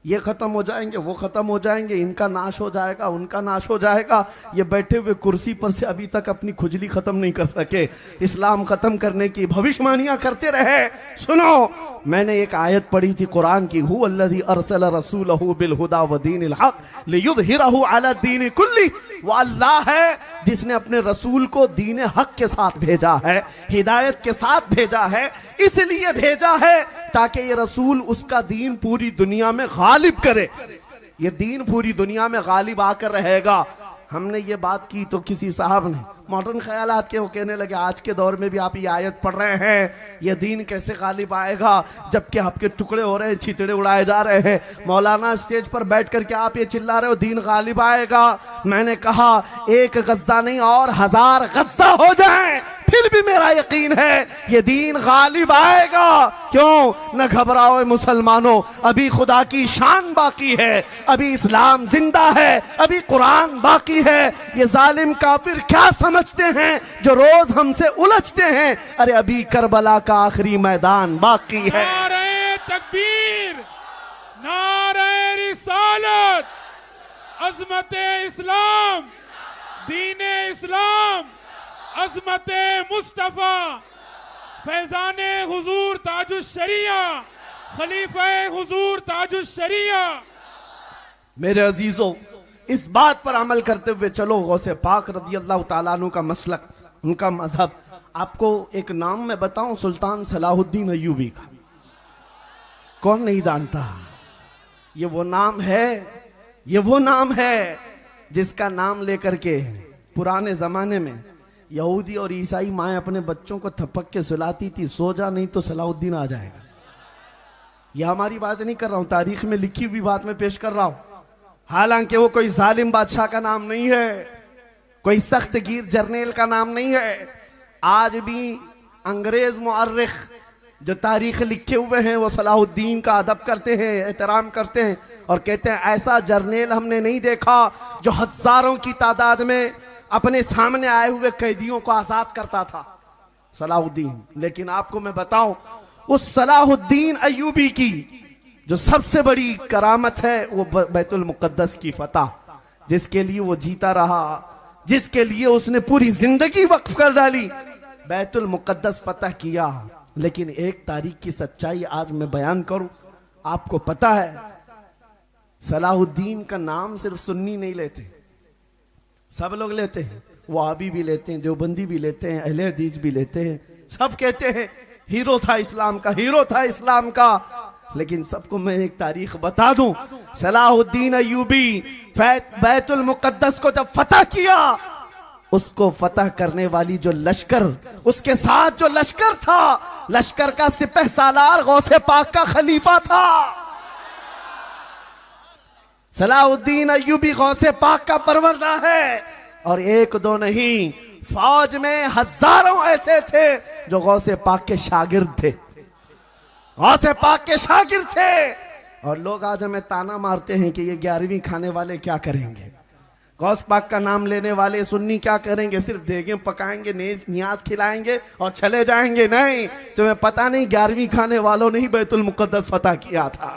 ये खत्म हो जाएंगे, वो खत्म हो जाएंगे, इनका नाश हो जाएगा, उनका नाश हो जाएगा। ये बैठे हुए कुर्सी पर से अभी तक अपनी खुजली खत्म नहीं कर सके, इस्लाम खत्म करने की भविष्यवाणियां करते रहे। सुनो, मैंने एक आयत पढ़ी थी कुरान की, हु अल्लज़ी अरसला रसूलहु बिल हुदा व दीनिल हक लियुज़हिरहु अला दीनि कुल्ली। वो अल्लाह है जिसने अपने रसूल को दीन हक के साथ भेजा है, हिदायत के साथ भेजा है। इसलिए भेजा है ताकि ये रसूल उसका दीन पूरी दुनिया में गालिब करे। ये दीन पूरी दुनिया में गालिब आकर रहेगा। हमने ये बात की तो किसी साहब ने मॉडर्न ख्यालात के वो कहने लगे, आज के दौर में भी आप ये आयत पढ़ रहे हैं, ये दीन कैसे गालिब आएगा, जबकि आपके टुकड़े हो रहे हैं, छितड़े उड़ाए जा रहे हैं। मौलाना स्टेज पर बैठ करके आप ये चिल्ला रहे हो दीन गालिब आएगा। मैंने कहा एक गज्जा नहीं और 1000 गज्जा हो जाए फिर भी मेरा यकीन है ये दीन गालिब आएगा। क्यों न घबराओ मुसलमानों, अभी खुदा की शान बाकी है, अभी इस्लाम जिंदा है, अभी कुरान बाकी है। ये जालिम काफिर क्या समझते हैं जो रोज हमसे उलझते हैं? अरे अभी करबला का आखिरी मैदान बाकी है। नारे तकबीर, नारे रिसालत, अज़मते इस्लाम, दीने इस्लाम, अज़मते मुस्तफा, फैजाने हुजूर ताजुश शरिया, खलीफा हुजूर ताजुश शरिया। मेरे अजीजों, इस बात पर अमल करते हुए चलो, गौसे पाक रज़ी अल्लाह ताला अन्हु का मसलक, उनका मजहब। आपको एक नाम मैं बताऊं, सुल्तान सलाहुद्दीन अय्यूबी का। कौन नहीं जानता? ये वो नाम है, ये वो नाम है जिसका नाम लेकर के पुराने जमाने में यहूदी और ईसाई माएं अपने बच्चों को थपक के सुलाती थी, सो जा नहीं तो सलाहुद्दीन आ जाएगा। यह हमारी बात नहीं कर रहा हूं, तारीख में लिखी हुई बात में पेश कर रहा हूं। हालांकि वो कोई जालिम बादशाह का नाम नहीं है, कोई सख्त गिर जर्नेल का नाम नहीं है। आज भी अंग्रेज मुअर्रिख जो तारीख लिखे हुए हैं वो सलाहुद्दीन का अदब करते हैं, एहतराम करते हैं और कहते हैं ऐसा जर्नेल हमने नहीं देखा जो हजारों की तादाद में अपने सामने आए हुए कैदियों को आजाद करता था, सलाहुद्दीन। लेकिन आपको मैं बताऊं, उस सलाहुद्दीन अय्यूबी की जो सबसे बड़ी करामत है वो बैतुल मुकद्दस की फतह, जिसके लिए वो जीता रहा, जिसके लिए उसने पूरी जिंदगी वक्फ कर डाली, बैतुल मुकद्दस फतह किया। लेकिन एक तारीख की सच्चाई आज मैं बयान करूं। आपको पता है सलाहुद्दीन का नाम सिर्फ सुन्नी नहीं लेते, सब लोग लेते हैं, वहाबी भी लेते हैं, देवबंदी भी लेते हैं, अहले हदीस भी लेते हैं। सब कहते हैं हीरो था इस्लाम का, हीरो था इस्लाम का। लेकिन सबको मैं एक तारीख बता दूं, सलाहुद्दीन अय्यूबी बैतुल मुकद्दस को जब फतह किया, उसको फतह करने वाली जो लश्कर, उसके साथ जो लश्कर था, लश्कर का सिपह सालार गौसे पाक का खलीफा था। सलाहुद्दीन अय्यूबी गौसे पाक का परवरदा है। और एक दो नहीं, फौज में हजारों ऐसे थे जो गौसे पाक के शागिर्द थे, गौसे पाक के शागिर्द थे। और लोग आज हमें ताना मारते हैं कि ये 11वीं खाने वाले क्या करेंगे। गौस पाक का नाम लेने वाले सुन्नी क्या करेंगे? सिर्फ देगे पकाएंगे, नेज नियाज खिलाएंगे और चले जाएंगे। नहीं, तुम्हें पता नहीं 11वीं खाने वालों ने ही बैतुल मुकद्दस फतह किया था।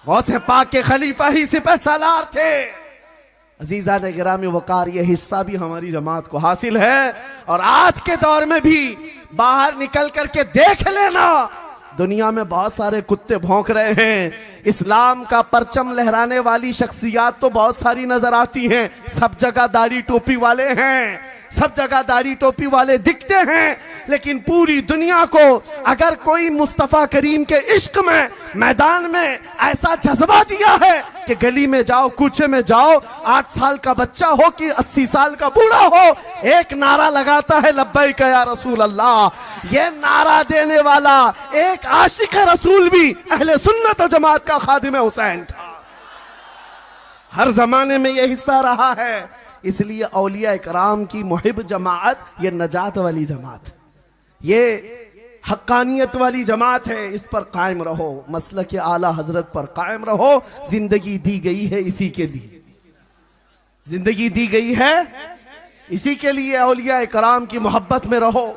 गौस पाक के खलीफा ही सिपह सालार थे। अजीजा ने गिरामी वकार, ये हिस्सा भी हमारी जमात को हासिल है। और आज के दौर में भी बाहर निकल करके देख लेना, दुनिया में बहुत सारे कुत्ते भौंक रहे हैं। इस्लाम का परचम लहराने वाली शख्सियात तो बहुत सारी नजर आती हैं। सब जगह दाढ़ी टोपी वाले हैं, सब जगह दाढ़ी टोपी वाले दिखते हैं। लेकिन पूरी दुनिया को अगर कोई मुस्तफा करीम के इश्क में मैदान में ऐसा जज्बा दिया है कि गली में जाओ, कूचे में जाओ, 8 साल का बच्चा हो कि 80 साल का बूढ़ा हो, एक नारा लगाता है लब्बैक या रसूल अल्लाह। ये नारा देने वाला एक आशिक रसूल भी अहले सुन्नत व जमात का खादिम हुसैन था। हर जमाने में यह हिस्सा रहा है। इसलिए औलिया इकराम की मुहिब जमात ये नजात वाली जमात, ये हक्कानियत वाली जमात है। इस पर कायम रहो, मसलक के आला हजरत पर कायम रहो। जिंदगी दी गई है इसी के लिए, जिंदगी दी गई है इसी के लिए। औलिया इकराम की मोहब्बत में रहो।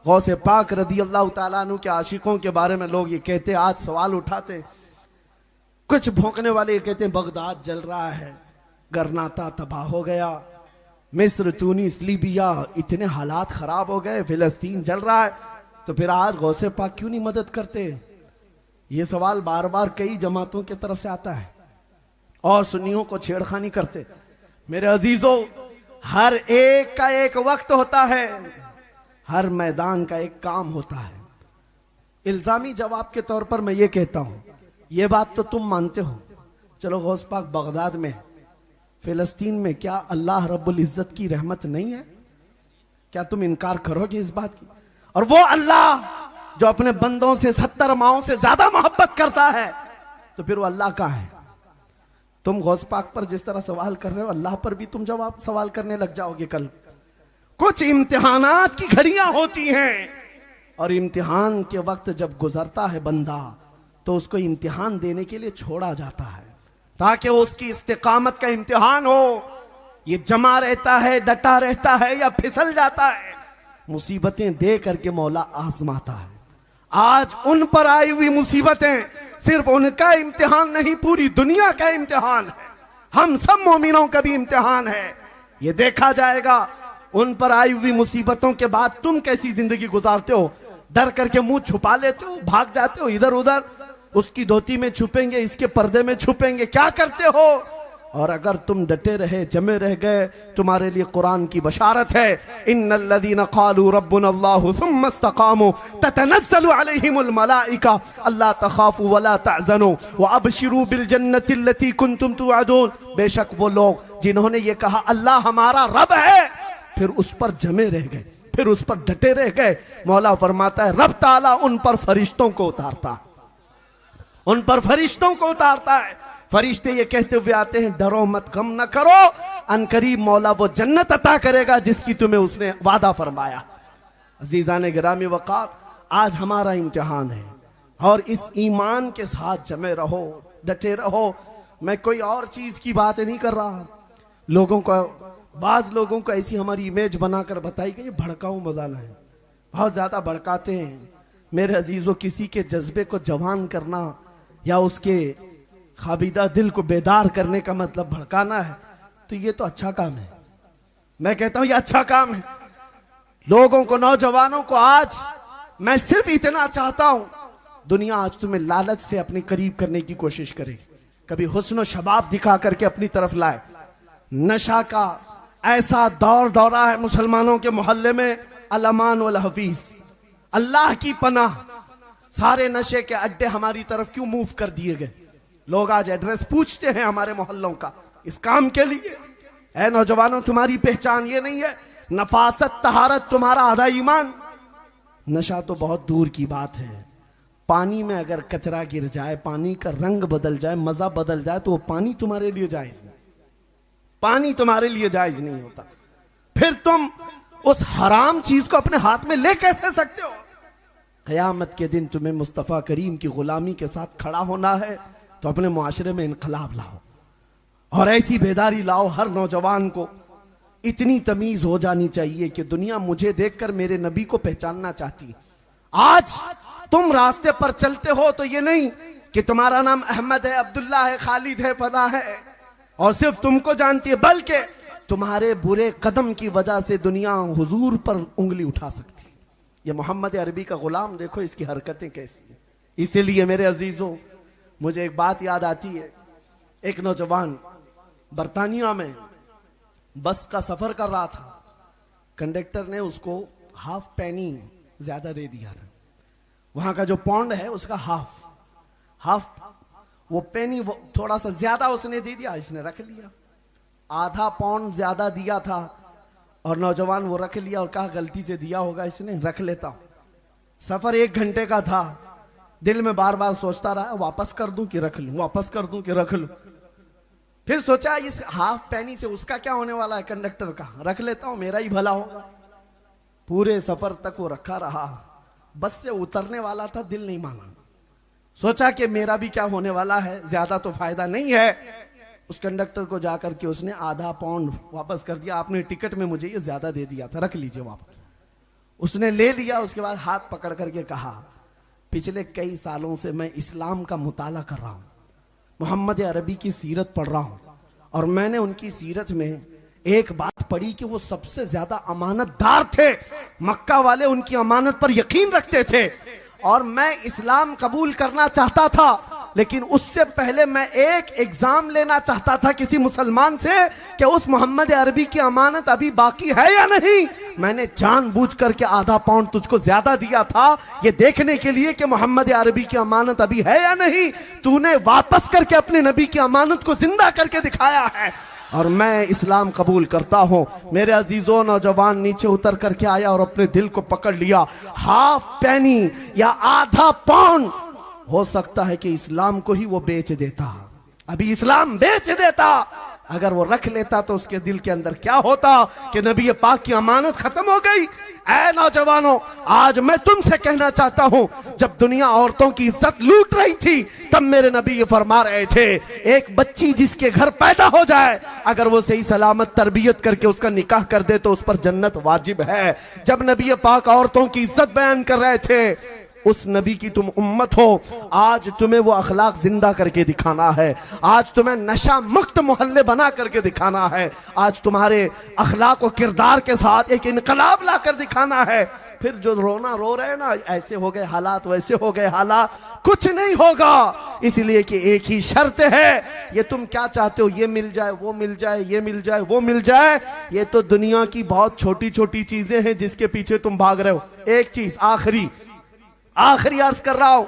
गौसे पाक रदी अल्लाह तआला अन्हु के आशिकों के बारे में लोग ये कहते, आज सवाल उठाते, कुछ भौंकने वाले ये कहते बगदाद जल रहा है, गरनाता तबाह हो गया, मिस्र, तुनीस, लीबिया इतने हालात खराब हो गए, फिलिस्तीन जल रहा है, तो फिर आज गौसे पाक क्यों नहीं मदद करते? ये सवाल बार बार कई जमातों की तरफ से आता है और सुन्नियों को छेड़खानी करते। मेरे अजीजों, हर एक का एक वक्त होता है, हर मैदान का एक काम होता है। इल्जामी जवाब के तौर पर मैं ये कहता हूं, ये बात तो तुम मानते हो, चलो गौस पाक बगदाद में, फिलिस्तीन में क्या अल्लाह रब्बुल इज्जत की रहमत नहीं है? क्या तुम इनकार करोगे इस बात की? और वो अल्लाह जो अपने बंदों से 70 माओं से ज्यादा मोहब्बत करता है, तो फिर वो अल्लाह का है। तुम गौस पाक पर जिस तरह सवाल कर रहे हो, अल्लाह पर भी तुम जवाब सवाल करने लग जाओगे कल। कुछ इम्तिहानात की घड़ियां होती हैं और इम्तिहान के वक्त जब गुजरता है बंदा, तो उसको इम्तिहान देने के लिए छोड़ा जाता है ताकि वो उसकी इस्तिकामत का इम्तिहान हो। ये जमा रहता है, डटा रहता है या फिसल जाता है, मुसीबतें दे करके मौला आजमाता है। आज उन पर आई हुई मुसीबतें सिर्फ उनका इम्तिहान नहीं, पूरी दुनिया का इम्तिहान है। हम सब मोमिनों का भी इम्तिहान है। ये देखा जाएगा उन पर आई हुई मुसीबतों के बाद तुम कैसी जिंदगी गुजारते हो। डर करके मुंह छुपा लेते हो, भाग जाते हो इधर उधर, उसकी धोती में छुपेंगे, इसके पर्दे में छुपेंगे, क्या करते हो? और अगर तुम डटे रहे, जमे रह गए, तुम्हारे लिए कुरान की बशारत है, इन्नल्लज़ीना क़ालू रब्बुनल्लाहु सुम्मा इस्तक़ामू ततनज़्ज़लु अलैहिमुल मलाइका अल्ला तख़ाफ़ू वला तहज़नू व अबशिरू बिल जन्नति अल्लती कुंतुम तुअदून। बेशक वो लोग जिन्होंने ये कहा अल्लाह हमारा रब है, फिर उस पर जमे रह गए, फिर उस पर डटे रह गए, मौला फरमाता है रब ताला उन पर फरिश्तों को उतारता, उन पर फरिश्तों को उतारता है। फरिश्ते ये कहते हुए आते हैं डरो मत, गम न करो, अनकरीब मौला वो जन्नत अता करेगा जिसकी तुम्हें उसने वादा फरमाया। अजीजान गिरामी वकार, आज हमारा इम्तिहान है और इस ईमान के साथ जमे रहो, डटे रहो। मैं कोई और चीज की बात नहीं कर रहा। लोगों को, बाज लोगों को ऐसी हमारी इमेज बनाकर बताई गई, भड़काऊ मौलाना है, बहुत ज्यादा भड़काते हैं। मेरे अजीजों, किसी के जज्बे को जवान करना या उसके खाबिदा दिल को बेदार करने का मतलब भड़काना है, तो ये तो अच्छा काम है। मैं कहता हूं ये अच्छा काम है। लोगों को, नौजवानों को आज मैं सिर्फ इतना चाहता हूं, दुनिया आज तुम्हें लालच से अपने करीब करने की कोशिश करे, कभी हुस्न शबाब दिखा करके अपनी तरफ लाए। नशा का ऐसा दौर दौरा है मुसलमानों के मोहल्ले में, अल-अमान वल हफीज, अल्लाह की पनाह। सारे नशे के अड्डे हमारी तरफ क्यों मूव कर दिए गए? लोग आज एड्रेस पूछते हैं हमारे मोहल्लों का इस काम के लिए। ऐ नौजवानों, तुम्हारी पहचान ये नहीं है? नफासत, तहारत तुम्हारा आधा ईमान। नशा तो बहुत दूर की बात है। पानी में अगर कचरा गिर जाए, पानी का रंग बदल जाए, मजा बदल जाए, तो वो पानी तुम्हारे लिए जायज नहीं, पानी तुम्हारे लिए जायज नहीं होता। फिर तुम उस हराम चीज को अपने हाथ में ले कैसे सकते हो? कयामत के दिन तुम्हें मुस्तफा करीम की गुलामी के साथ खड़ा होना है, तो अपने मुआशरे में इनकलाब लाओ। और ऐसी बेदारी लाओ हर नौजवान को, इतनी तमीज हो जानी चाहिए कि दुनिया मुझे देखकर मेरे नबी को पहचानना चाहती है। आज तुम रास्ते पर चलते हो तो ये नहीं कि तुम्हारा नाम अहमद है, अब्दुल्ला है, खालिद है, फदा है और सिर्फ तुमको जानती है, बल्कि तुम्हारे बुरे कदम की वजह से दुनिया हुजूर पर उंगली उठा सकती है। ये मोहम्मद अरबी का गुलाम देखो, इसकी हरकतें कैसी हैं। इसीलिए मेरे अजीजों, मुझे एक बात याद आती है। एक नौजवान बरतानिया में बस का सफर कर रहा था। कंडक्टर ने उसको हाफ पेनी ज्यादा दे दिया था। वहां का जो पौंड है उसका हाफ वो पेनी थोड़ा सा ज्यादा उसने दे दिया, इसने रख लिया। आधा पौंड ज्यादा दिया था और नौजवान वो रख लिया और कहा गलती से दिया होगा इसने, रख लेता हूं। सफर 1 घंटे का था। दिल में बार बार सोचता रहा वापस कर दूं कि रख लूं, वापस कर दूं कि रख लूं। फिर सोचा इस हाफ पेनी से उसका क्या होने वाला है, कंडक्टर का, रख लेता हूं, मेरा ही भला होगा। पूरे सफर तक वो रखा रहा। बस से उतरने वाला था, दिल नहीं माना। सोचा कि मेरा भी क्या होने वाला है, ज्यादा तो फायदा नहीं है। उस कंडक्टर को जाकर के उसने आधा पाउंड वापस कर दिया। आपने टिकट में मुझे ये ज्यादा दे दिया था, रख लीजिए वापस। उसने ले लिया। उसके बाद हाथ पकड़ करके कहा, पिछले कई सालों से मैं इस्लाम का मुताला कर रहा हूं, मोहम्मद अरबी की सीरत पढ़ रहा हूं और मैंने उनकी सीरत में एक बात पढ़ी कि वो सबसे ज्यादा अमानतदार थे। मक्का वाले उनकी अमानत पर यकीन रखते थे और मैं इस्लाम कबूल करना चाहता था, लेकिन उससे पहले मैं एक एग्जाम लेना चाहता था किसी मुसलमान से कि उस मोहम्मद अरबी की अमानत अभी बाकी है या नहीं। मैंने जानबूझ करके आधा पाउंड तुझको ज्यादा दिया था ये देखने के लिए कि मोहम्मद अरबी की अमानत अभी है या नहीं। तूने वापस करके अपने नबी की अमानत को जिंदा करके दिखाया है और मैं इस्लाम कबूल करता हूं। मेरे अजीजों, नौजवान नीचे उतर करके आया और अपने दिल को पकड़ लिया। हाफ पेनी या आधा पाउंड, हो सकता है कि इस्लाम को ही वो बेच देता, अभी इस्लाम बेच देता। अगर वो रख लेता तो उसके दिल के अंदर क्या होता कि नबी पाक की अमानत खत्म हो गई। ऐ नौजवानों, आज मैं तुमसे कहना चाहता हूं, जब दुनिया औरतों की इज्जत लूट रही थी तब मेरे नबी ये फरमा रहे थे, एक बच्ची जिसके घर पैदा हो जाए अगर वो सही सलामत तरबियत करके उसका निकाह कर दे तो उस पर जन्नत वाजिब है। जब नबी पाक औरतों की इज्जत बयान कर रहे थे, उस नबी की तुम उम्मत हो, आज तुम्हें वो अखलाक जिंदा करके दिखाना है। आज तुम्हें नशा मुक्त मोहल्ले बना करके दिखाना है। आज तुम्हारे अखलाक और किरदार के साथ एक इनकलाब ला कर दिखाना है। फिर जो रोना रो रहे हैं ना, ऐसे हो गए हालात, वैसे हो गए हालात, कुछ नहीं होगा। इसलिए कि एक ही शर्त है, ये तुम क्या चाहते हो, ये मिल जाए, वो मिल जाए, ये मिल जाए, वो मिल जाए, ये तो दुनिया की बहुत छोटी छोटी चीजें हैं जिसके पीछे तुम भाग रहे हो। एक चीज आखिरी अर्ज कर रहा हूं,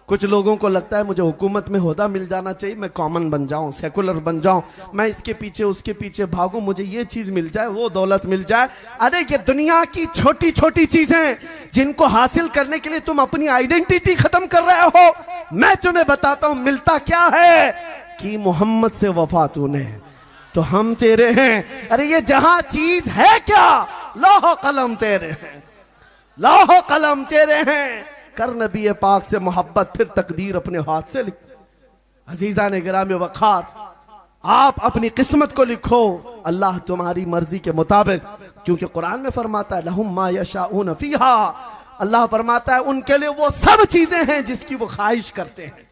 कुछ लोगों को लगता है मुझे हुकूमत में ओहदा मिल जाना चाहिए, मैं कॉमन बन जाऊं, सेकुलर बन जाऊं, मैं इसके पीछे उसके पीछे भागूं, मुझे ये चीज मिल जाए, वो दौलत मिल जाए। अरे ये दुनिया की छोटी छोटी चीजें जिनको हासिल करने के लिए तुम अपनी आइडेंटिटी खत्म कर रहे हो। मैं तुम्हें बताता हूं मिलता क्या है कि मोहम्मद से वफा तूने तो हम तेरे हैं। अरे ये जहां चीज है क्या, लौह कलम तेरे हैं, लौह कलम तेरे हैं। कर नबी पाक से मोहब्बत, फिर तकदीर अपने हाथ से लिख। अजीजा ने गिराम वखार, आप अपनी किस्मत को लिखो अल्लाह तुम्हारी मर्जी के मुताबिक, क्योंकि कुरान में फरमाता है लहुम मा यशाऊन फीहा, अल्लाह फरमाता है उनके लिए वो सब चीजें हैं जिसकी वो ख्वाहिश करते हैं।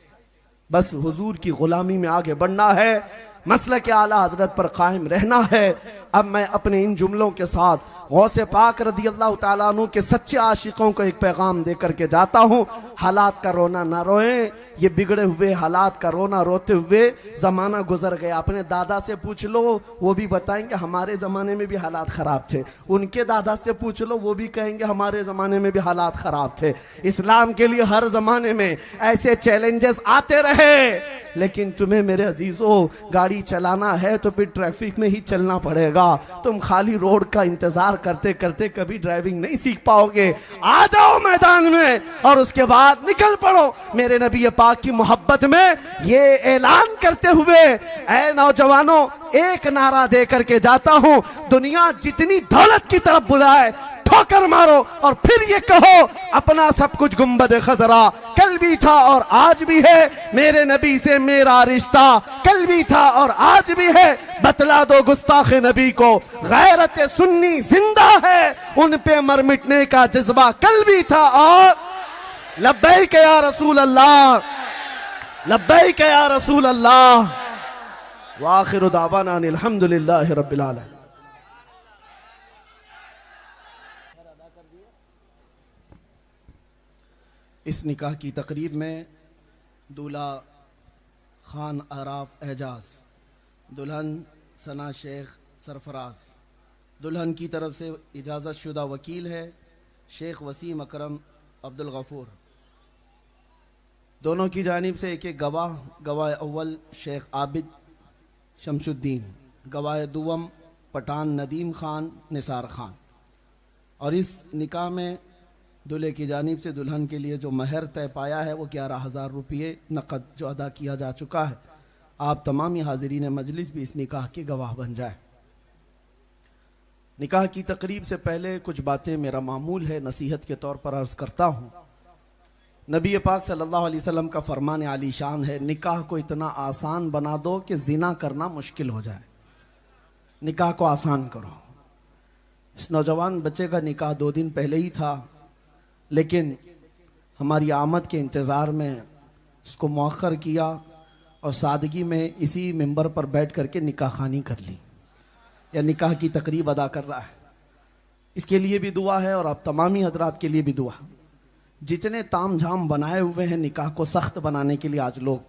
बस हुजूर की गुलामी में आगे बढ़ना है, मसलक के आला हजरत पर कायम रहना है। अब मैं अपने इन जुमलों के साथ गौसे पाक रदी अल्लाह ताला अन्हु के सच्चे आशिकों को एक पैगाम दे करके जाता हूँ। हालात का रोना ना रोएं, ये बिगड़े हुए हालात का रोना रोते हुए जमाना गुजर गया। अपने दादा से पूछ लो, वो भी बताएंगे हमारे जमाने में भी हालात खराब थे। उनके दादा से पूछ लो, वो भी कहेंगे हमारे जमाने में भी हालात खराब थे। इस्लाम के लिए हर जमाने में ऐसे चैलेंजेस आते रहे, लेकिन तुम्हें मेरे अजीजों गाड़ी चलाना है तो फिर ट्रैफिक में ही चलना पड़ेगा। तुम खाली रोड का इंतजार करते करते कभी ड्राइविंग नहीं सीख पाओगे। आ जाओ मैदान में और उसके बाद निकल पड़ो मेरे नबी पाक की मोहब्बत में। ये ऐलान करते हुए ऐ नौजवानों, एक नारा दे करके जाता हूं, दुनिया जितनी दौलत की तरफ बुलाए ठोकर मारो और फिर ये कहो अपना सब कुछ गुंबद खजरा कल भी था और आज भी है, मेरे नबी से मेरा रिश्ता कल भी था और आज भी है। बतला दो गुस्ताख नबी को गैरत सुन्नी जिंदा है, उन पे मर मिटने का जज्बा कल भी था और लब्बैक या रसूल अल्लाह, लब्बैक या रसूल अल्लाह। व आखिरु दावाना अनिल हम्दुलिल्लाहि रब्बिल आलमीन। इस निकाह की तकरीब में दूल्हा खान आराफ एजाज, दुल्हन सना शेख सरफराज, दुल्हन की तरफ से इजाज़त शुदा वकील है शेख वसीम अकरम अब्दुल गफूर। दोनों की जानिब से एक एक गवाह, गवाह अव्वल शेख आबिद शमशुद्दीन, गवाह दुवम पठान नदीम खान निसार खान। और इस निकाह में दूल्हे की जानिब से दुल्हन के लिए जो महर तय पाया है वो 11,000 रुपये नकद जो अदा किया जा चुका है। आप तमाम हाजिरीन मजलिस भी इस निकाह के गवाह बन जाए। निकाह की तकरीब से पहले कुछ बातें मेरा मामूल है नसीहत के तौर पर अर्ज करता हूँ। नबी पाक सल्लल्लाहु अलैहि वसल्लम का फरमान आली शान है, निकाह को इतना आसान बना दो कि जिना करना मुश्किल हो जाए। निकाह को आसान करो। इस नौजवान बच्चे का निकाह 2 दिन पहले ही था, लेकिन हमारी आमद के इंतज़ार में उसको मौखर किया और सादगी में इसी मिंबर पर बैठ करके निकाह खानी कर ली, या निकाह की तकरीब अदा कर रहा है। इसके लिए भी दुआ है और आप तमामी हजरात के लिए भी दुआ। जितने ताम झाम बनाए हुए हैं निकाह को सख्त बनाने के लिए आज लोग,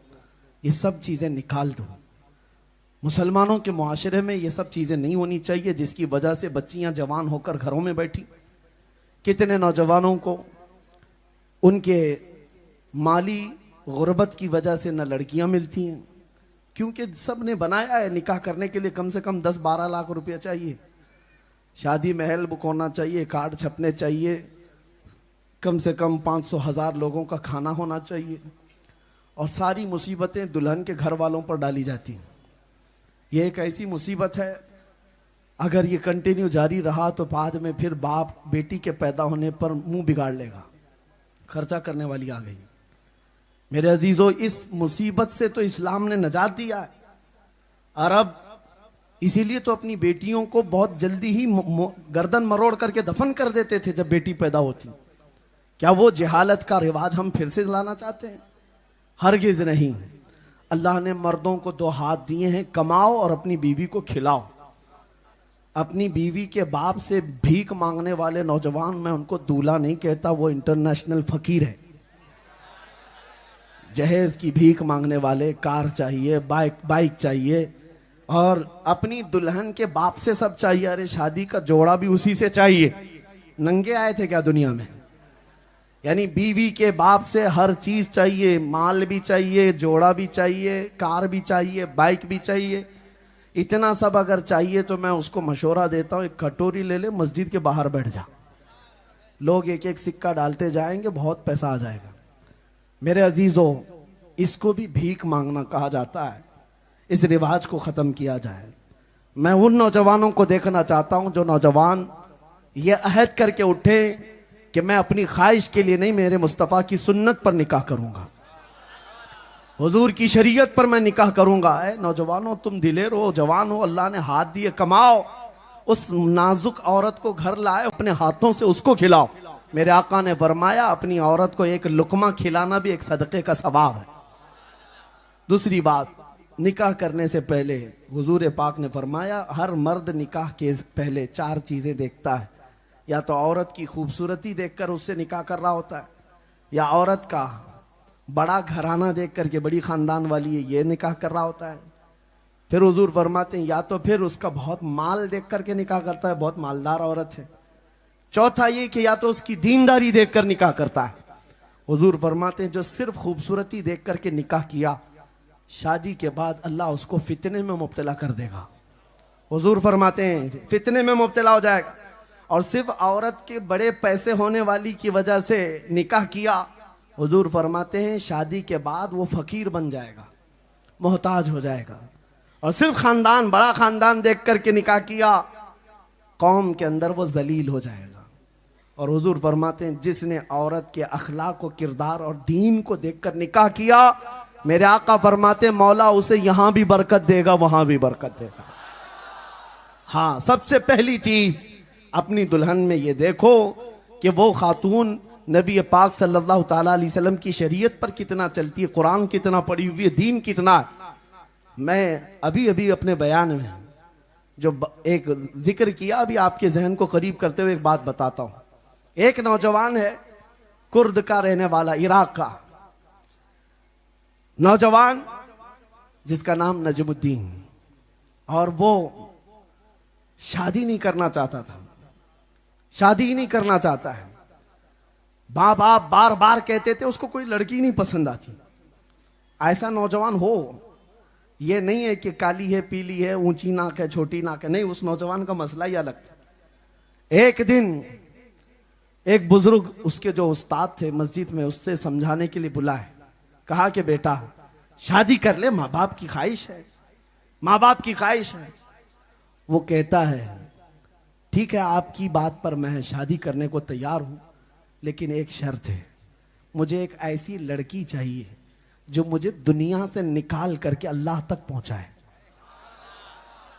ये सब चीज़ें निकाल दो। मुसलमानों के मुआशरे में ये सब चीज़ें नहीं होनी चाहिए जिसकी वजह से बच्चियां जवान होकर घरों में बैठी। कितने नौजवानों को उनके माली गुर्बत की वजह से न लड़कियां मिलती हैं, क्योंकि सब ने बनाया है निकाह करने के लिए कम से कम 10-12 लाख रुपया चाहिए, शादी महल बुक होना चाहिए, कार्ड छपने चाहिए, कम से कम 500,000 लोगों का खाना होना चाहिए, और सारी मुसीबतें दुल्हन के घर वालों पर डाली जाती हैं। ये एक ऐसी मुसीबत है, अगर ये कंटिन्यू जारी रहा तो बाद में फिर बाप बेटी के पैदा होने पर मुंह बिगाड़ लेगा। खर्चा करने वाली आ गई। मेरे अजीजों, इस मुसीबत से तो इस्लाम ने नजात दिया है। अरब इसीलिए तो अपनी बेटियों को बहुत जल्दी ही गर्दन मरोड़ करके दफन कर देते थे जब बेटी पैदा होती। क्या वो जहालत का रिवाज हम फिर से लाना चाहते हैं? हरगिज नहीं। अल्लाह ने मर्दों को 2 हाथ दिए हैं, कमाओ और अपनी बीवी को खिलाओ। अपनी बीवी के बाप से भीख मांगने वाले नौजवान, मैं उनको दूल्हा नहीं कहता, वो इंटरनेशनल फकीर है। जहेज की भीख मांगने वाले, कार चाहिए, बाइक चाहिए, और अपनी दुल्हन के बाप से सब चाहिए। अरे शादी का जोड़ा भी उसी से चाहिए। नंगे आए थे क्या दुनिया में? यानी बीवी के बाप से हर चीज चाहिए, माल भी चाहिए, जोड़ा भी चाहिए, कार भी चाहिए, बाइक भी चाहिए। इतना सब अगर चाहिए तो मैं उसको मशवरा देता हूं, एक कटोरी ले ले, मस्जिद के बाहर बैठ जा। लोग एक एक सिक्का डालते जाएंगे, बहुत पैसा आ जाएगा। मेरे अजीजों, इसको भी भीख मांगना कहा जाता है। इस रिवाज को खत्म किया जाए। मैं उन नौजवानों को देखना चाहता हूं जो नौजवान ये अहद करके उठे कि मैं अपनी ख्वाहिश के लिए नहीं, मेरे मुस्तफ़ा की सुन्नत पर निकाह करूंगा, हुजूर की शरीयत पर मैं निकाह करूंगा। नौजवानों, तुम दिलेर हो, जवान हो, अल्लाह ने हाथ दिए, कमाओ। उस नाजुक औरत को घर लाए, अपने हाथों से उसको खिलाओ। मेरे आका ने फरमाया, अपनी औरत को एक लुकमा खिलाना भी एक सदक़े का सवाब है। दूसरी बात, निकाह करने से पहले हुजूर पाक ने फरमाया, हर मर्द निकाह के पहले 4 चीजें देखता है। या तो औरत की खूबसूरती देखकर उससे निकाह कर रहा होता है, या औरत का बड़ा घराना देख करके, बड़ी खानदान वाली है, ये निकाह कर रहा होता है। फिर हुजूर फरमाते हैं, या तो फिर उसका बहुत माल देख करके निकाह करता है, बहुत मालदार औरत है। चौथा ये कि या तो उसकी दीनदारी देखकर निकाह करता है। हुजूर फरमाते हैं, जो सिर्फ खूबसूरती देख करके निकाह किया, शादी के बाद अल्लाह उसको फितने में मुब्तला कर देगा। हुजूर फरमाते हैं, फितने में मुब्तला हो जाएगा। और सिर्फ औरत के बड़े पैसे होने वाली की वजह से निकाह किया, हुजूर फरमाते हैं शादी के बाद वो फकीर बन जाएगा, मोहताज हो जाएगा। और सिर्फ खानदान, बड़ा खानदान देख करके निकाह किया, कौम के अंदर वो जलील हो जाएगा। और हुजूर फरमाते हैं जिसने औरत के अखलाक और किरदार और दीन को देखकर निकाह किया, मेरे आका फरमाते हैं मौला उसे यहां भी बरकत देगा, वहां भी बरकत देगा। हाँ, सबसे पहली चीज अपनी दुल्हन में ये देखो कि वो खातून नबी पाक सल्लल्लाहु ताला अलैहि वसल्लम की शरीयत पर कितना चलती है, कुरान कितना पढ़ी हुई है, दीन कितना है। मैं अभी अभी अपने बयान में जो एक जिक्र किया, अभी आपके जहन को करीब करते हुए एक बात बताता हूं। एक नौजवान है, कुर्द का रहने वाला, इराक का नौजवान जिसका नाम नजमुद्दीन, और वो शादी नहीं करना चाहता था, शादी ही नहीं करना चाहता है। माँ बाप बार बार कहते थे उसको कोई लड़की नहीं पसंद आती। ऐसा नौजवान हो, ये नहीं है कि काली है पीली है, ऊंची नाक है छोटी नाक है, नहीं, उस नौजवान का मसला ही अलग था। एक दिन एक बुजुर्ग उसके जो उस्ताद थे मस्जिद में, उससे समझाने के लिए बुलाए, कहा कि बेटा शादी कर ले, माँ बाप की ख्वाहिश है, माँ बाप की ख्वाहिश है। वो कहता है ठीक है आपकी बात पर मैं शादी करने को तैयार हूं, लेकिन एक शर्त है, मुझे एक ऐसी लड़की चाहिए जो मुझे दुनिया से निकाल करके अल्लाह तक पहुंचाए।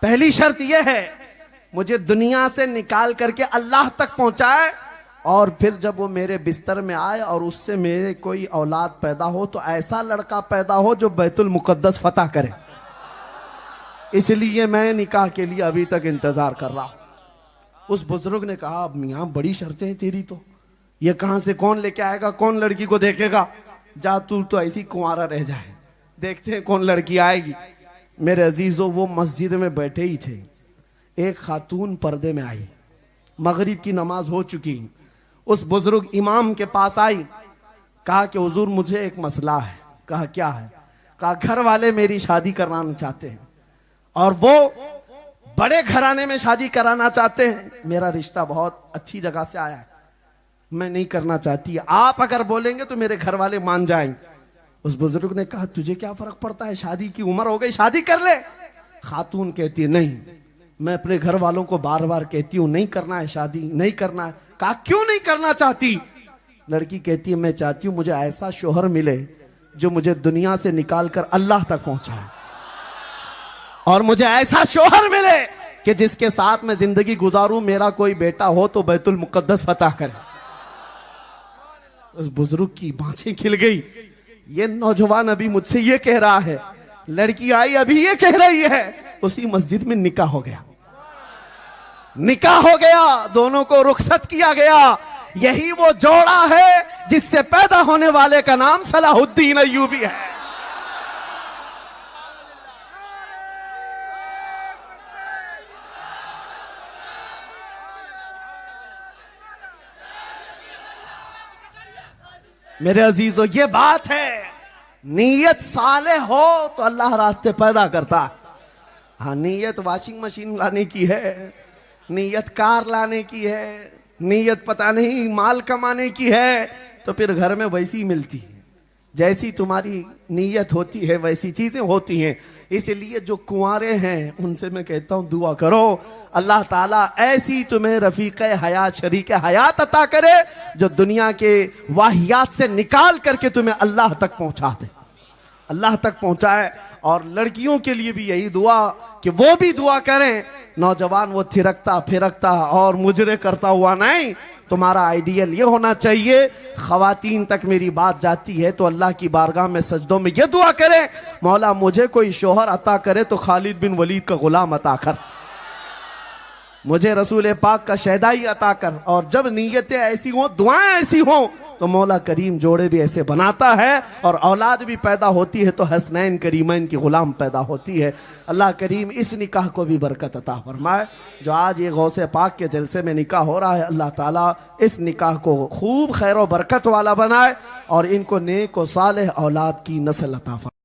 पहली शर्त यह है, मुझे दुनिया से निकाल करके अल्लाह तक पहुंचाए, और फिर जब वो मेरे बिस्तर में आए और उससे मेरे कोई औलाद पैदा हो तो ऐसा लड़का पैदा हो जो बैतुल मुकद्दस फतह करे। इसलिए मैं निकाह के लिए अभी तक इंतजार कर रहा हूं। उस बुजुर्ग ने कहा मियां बड़ी शर्तें हैं तेरी, तो ये कहां से कौन लेके आएगा, कौन लड़की को देखेगा, जा तू तो ऐसी कुंवारा रह जाए, देखते हैं कौन लड़की आएगी। मेरे अजीजों, वो मस्जिद में बैठे ही थे, एक खातून पर्दे में आई, मगरिब की नमाज हो चुकी, उस बुजुर्ग इमाम के पास आई, कहा कि हुजूर मुझे एक मसला है। कहा क्या है? कहा घर वाले मेरी शादी कराना चाहते हैं, और वो बड़े घराने में शादी कराना चाहते हैं, मेरा रिश्ता बहुत अच्छी जगह से आया है, मैं नहीं करना चाहती, आप अगर बोलेंगे तो मेरे घर वाले मान जाएंगे। उस बुजुर्ग ने कहा तुझे क्या फर्क पड़ता है, शादी की उम्र हो गई, शादी कर ले। खातून कहती है नहीं, मैं अपने घर वालों को बार बार कहती हूं नहीं करना है शादी, नहीं करना है। कहा क्यों नहीं करना चाहती? लड़की कहती है मैं चाहती हूं मुझे ऐसा शोहर मिले जो मुझे दुनिया से निकाल कर अल्लाह तक पहुंचाए, और मुझे ऐसा शोहर मिले कि जिसके साथ मैं जिंदगी गुजारूं, मेरा कोई बेटा हो तो बैतुल मुकद्दस फतह करे। उस बुजुर्ग की बाँछें खिल गई। ये नौजवान अभी मुझसे ये कह रहा है, लड़की आई अभी ये कह रही है। उसी मस्जिद में निकाह हो गया, निकाह हो गया, दोनों को रुखसत किया गया। यही वो जोड़ा है जिससे पैदा होने वाले का नाम सलाहुद्दीन अय्यूबी है। मेरे अजीजों, ये बात है, नीयत साले हो तो अल्लाह रास्ते पैदा करता है। हाँ, नीयत वॉशिंग मशीन लाने की है, नीयत कार लाने की है, नीयत पता नहीं माल कमाने की है, तो फिर घर में वैसी मिलती है। जैसी तुम्हारी नीयत होती है वैसी चीजें होती हैं। इसलिए जो कुंवारे हैं उनसे मैं कहता हूं दुआ करो, अल्लाह ताला ऐसी तुम्हें रफीक हयात, शरीक हयात अता करे जो दुनिया के वाहियात से निकाल करके तुम्हें अल्लाह तक पहुंचा दे, अल्लाह तक पहुंचाए। और लड़कियों के लिए भी यही दुआ कि वो भी दुआ करें, नौजवान वो थिरकता फिरकता और मुजरे करता हुआ नहीं। तुम्हारा आइडियल ये होना चाहिए, खवातीन तक मेरी बात जाती है तो अल्लाह की बारगाह में सजदों में ये दुआ करें, मौला मुझे कोई शोहर अता करे तो खालिद बिन वलीद का गुलाम अता कर, मुझे रसूल पाक का शहदाई अता कर। और जब नीयतें ऐसी हों, दुआएं ऐसी हों, तो मौला करीम जोड़े भी ऐसे बनाता है, और औलाद भी पैदा होती है तो हसनैन करीमैन की गुलाम पैदा होती है। अल्लाह करीम इस निकाह को भी बरकत अता फरमाए। जो आज ये गौसे पाक के जलसे में निकाह हो रहा है, अल्लाह ताला इस निकाह को खूब खैर व बरकत वाला बनाए और इनको नेक व सालेह औलाद की नस्ल अता फरमाए।